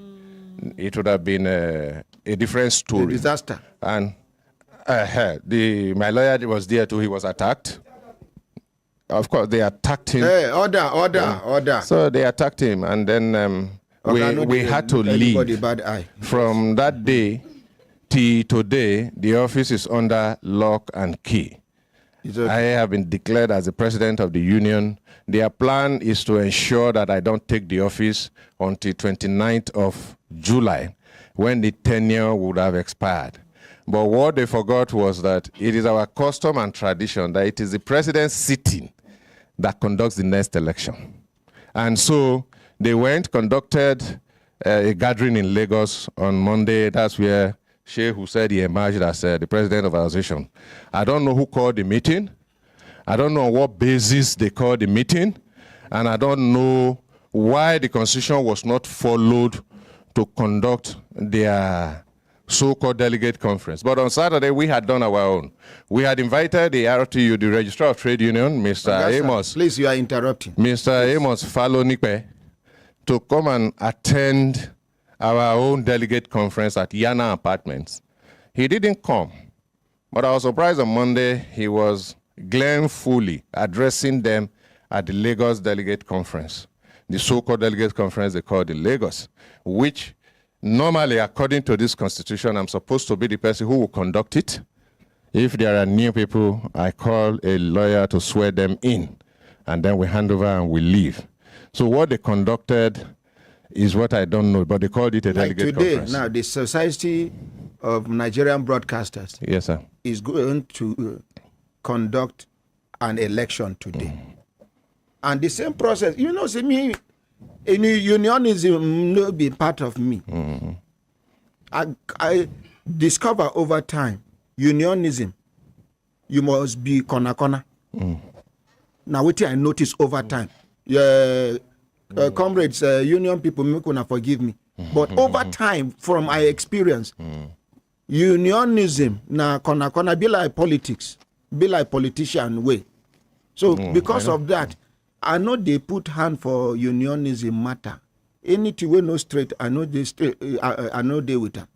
it would have been a different story. A disaster. And my lawyer was there too. He was attacked. of course, they attacked him. Hey, order. So they attacked him, and then we had to leave. Bad eye. From that day till today, the office is under lock and key. Okay. I have been declared as the president of the union. Their plan is to ensure that I don't take the office until 29th of July, when the tenure would have expired. But what they forgot was that it is our custom and tradition that it is the president sitting that conducts the next election. And so they conducted a gathering in Lagos on Monday. That's where Shehu said he emerged as the president of our association. I don't know who called the meeting. I don't know on what basis they called the meeting. And I don't know why the constitution was not followed to conduct their so-called delegate conference. But on Saturday, we had done our own. We had invited the RTU, the Registrar of Trade Union, Mr. Amos. Please, you are interrupting. Mr. Amos Falonipe, to come and attend our own delegate conference at Yana Apartments. He didn't come, but I was surprised on Monday he was gleefully addressing them at the Lagos Delegate Conference, the so-called delegate conference they call the Lagos, which normally, according to this constitution, I'm supposed to be the person who will conduct it. If there are new people, I call a lawyer to swear them in, and then we hand over and we leave. So what they conducted is what I don't know, but they called it a delegate conference. Now, the Society of Nigerian Broadcasters Yes, sir. is going to conduct an election today. And the same process, see me, any unionism no be part of me. I discover over time, unionism, you must be corner. Now, what I notice over time, comrades, union people, make una forgive me. But over time, from my experience, unionism na corner be like politics, be like politician way. So because of that, I know they put hand for unionism matter. Anything we know straight, I know they straight. I know they with them.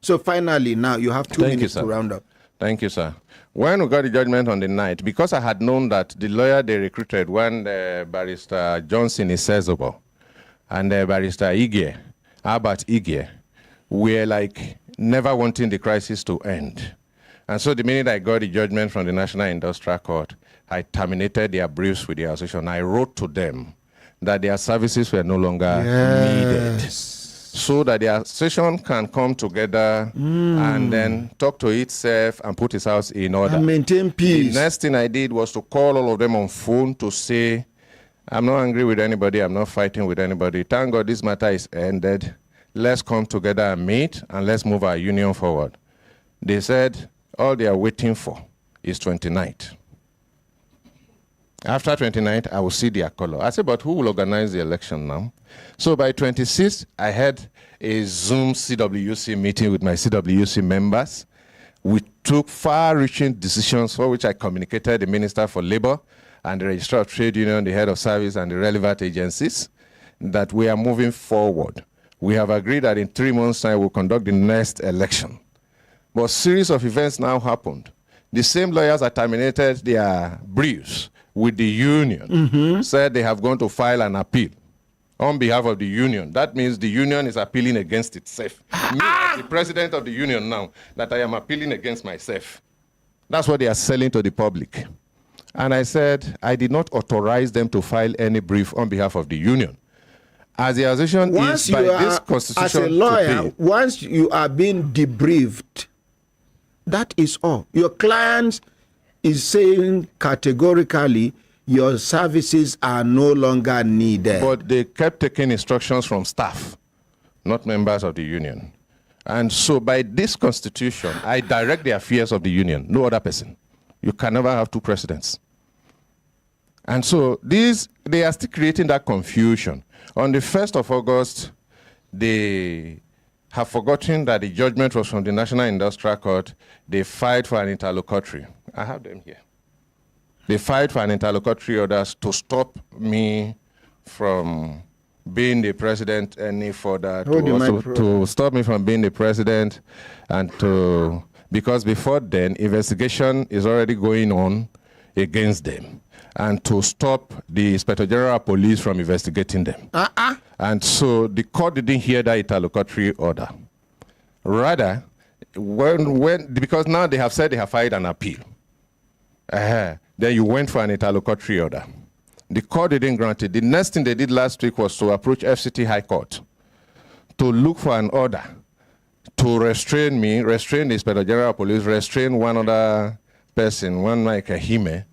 So finally, now you have 2 minutes to round up. Thank you, sir. When we got the judgment on the night, because I had known that the lawyer they recruited when Barrister Johnson is Sezobo and Barrister Igie, Albert Igie, were like never wanting the crisis to end. And so the minute I got the judgment from the National Industrial Court, I terminated their briefs with the association. I wrote to them that their services were no longer needed, so that the association can come together and then talk to itself and put its house in order. And maintain peace. The next thing I did was to call all of them on phone to say, I'm not angry with anybody, I'm not fighting with anybody. Thank God this matter is ended. Let's come together and meet, and let's move our union forward. They said all they are waiting for is 29th. After 29th, I will see their color. I said, but who will organize the election now? So by 26th, I had a Zoom CWC meeting with my CWC members. We took far-reaching decisions for which I communicated the Minister for Labor and the Registrar of Trade Union, the Head of Service, and the relevant agencies, that we are moving forward. We have agreed that in 3 months' time, we'll conduct the next election. But a series of events now happened. The same lawyers that terminated their briefs with the union said they have gone to file an appeal on behalf of the union. That means the union is appealing against itself. Me, as the president of the union now, that I am appealing against myself. That's what they are selling to the public. And I said, I did not authorize them to file any brief on behalf of the union. As the association is by this constitution as a lawyer, today, once you are being debriefed, that is all. Your client is saying categorically your services are no longer needed. but they kept taking instructions from staff, not members of the union. And so by this constitution, I direct the affairs of the union, no other person. You can never have two presidents. And so they are still creating that confusion. On the 1st of August, they have forgotten that the judgment was from the National Industrial Court. They filed for an interlocutory. I have them here. They filed for an interlocutory order to stop me from being the president any further, to stop me from being the president, and because before then, investigation is already going on against them and to stop the Inspector General of Police from investigating them. And so the court didn't hear that interlocutory order. Rather, because now they have said they have filed an appeal, then you went for an interlocutory order. The court didn't grant it. The next thing they did last week was to approach FCT High Court to look for an order to restrain me, restrain the Inspector General of Police, restrain one other person, one like Ahime,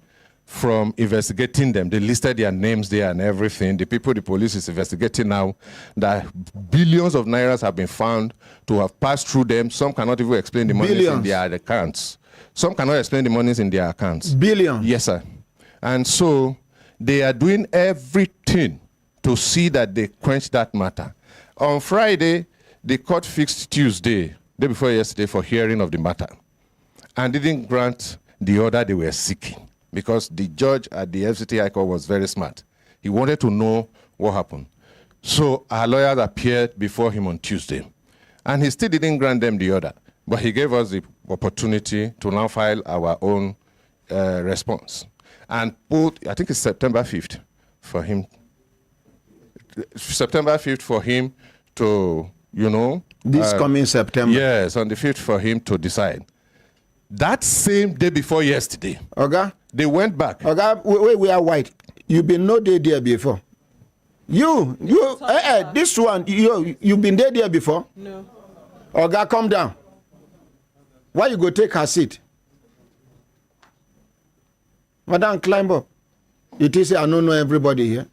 from investigating them. They listed their names there and everything. The people the police is investigating now, that billions of nairas have been found to have passed through them. Some cannot even explain the monies in their accounts. Some cannot explain the monies in their accounts. Billions? Yes, sir. And so they are doing everything to see that they quench that matter. On Friday, the court fixed Tuesday, day before yesterday, for hearing of the matter and didn't grant the order they were seeking because the judge at the FCT High Court was very smart. He wanted to know what happened. So our lawyers appeared before him on Tuesday, and he still didn't grant them the order, but he gave us the opportunity to now file our own response and put, I think it's September 5th for him, September 5th for him to, you know. This coming September. Yes, on the 5th for him to decide. That same day before yesterday, Oga, they went back. Oga, we are white. You've been no day there before. This one, you've been there before? No. Oga, come down. Why you go take her seat? Madam, climb up. It is, I don't know everybody here.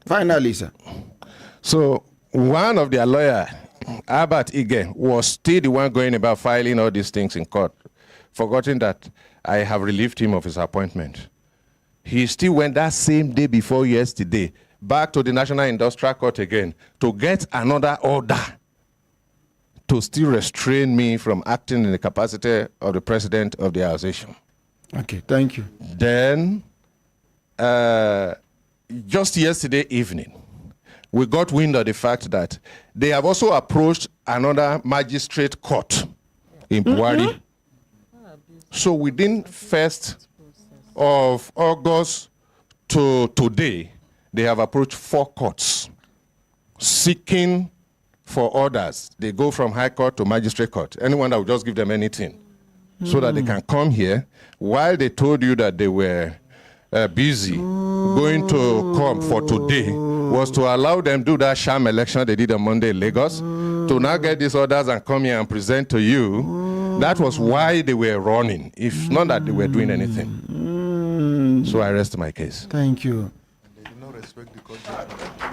Finally, sir. So one of their lawyer, Albert Ige, was still the one going about filing all these things in court, forgetting that I have relieved him of his appointment. He still went that same day before yesterday back to the National Industrial Court again to get another order to still restrain me from acting in the capacity of the president of the association. Okay, thank you. Then, just yesterday evening, we got wind of the fact that they have also approached another magistrate court in Buhari. So within 1st of August to today, they have approached 4 courts seeking for orders. They go from High Court to Magistrate Court. Anyone that will just give them anything so that they can come here while they told you that they were busy going to come for today was to allow them do that sham election they did on Monday in Lagos to now get these orders and come here and present to you. That was why they were running, if not that they were doing anything. So I rest my case. Thank you. They did not respect the court judgment.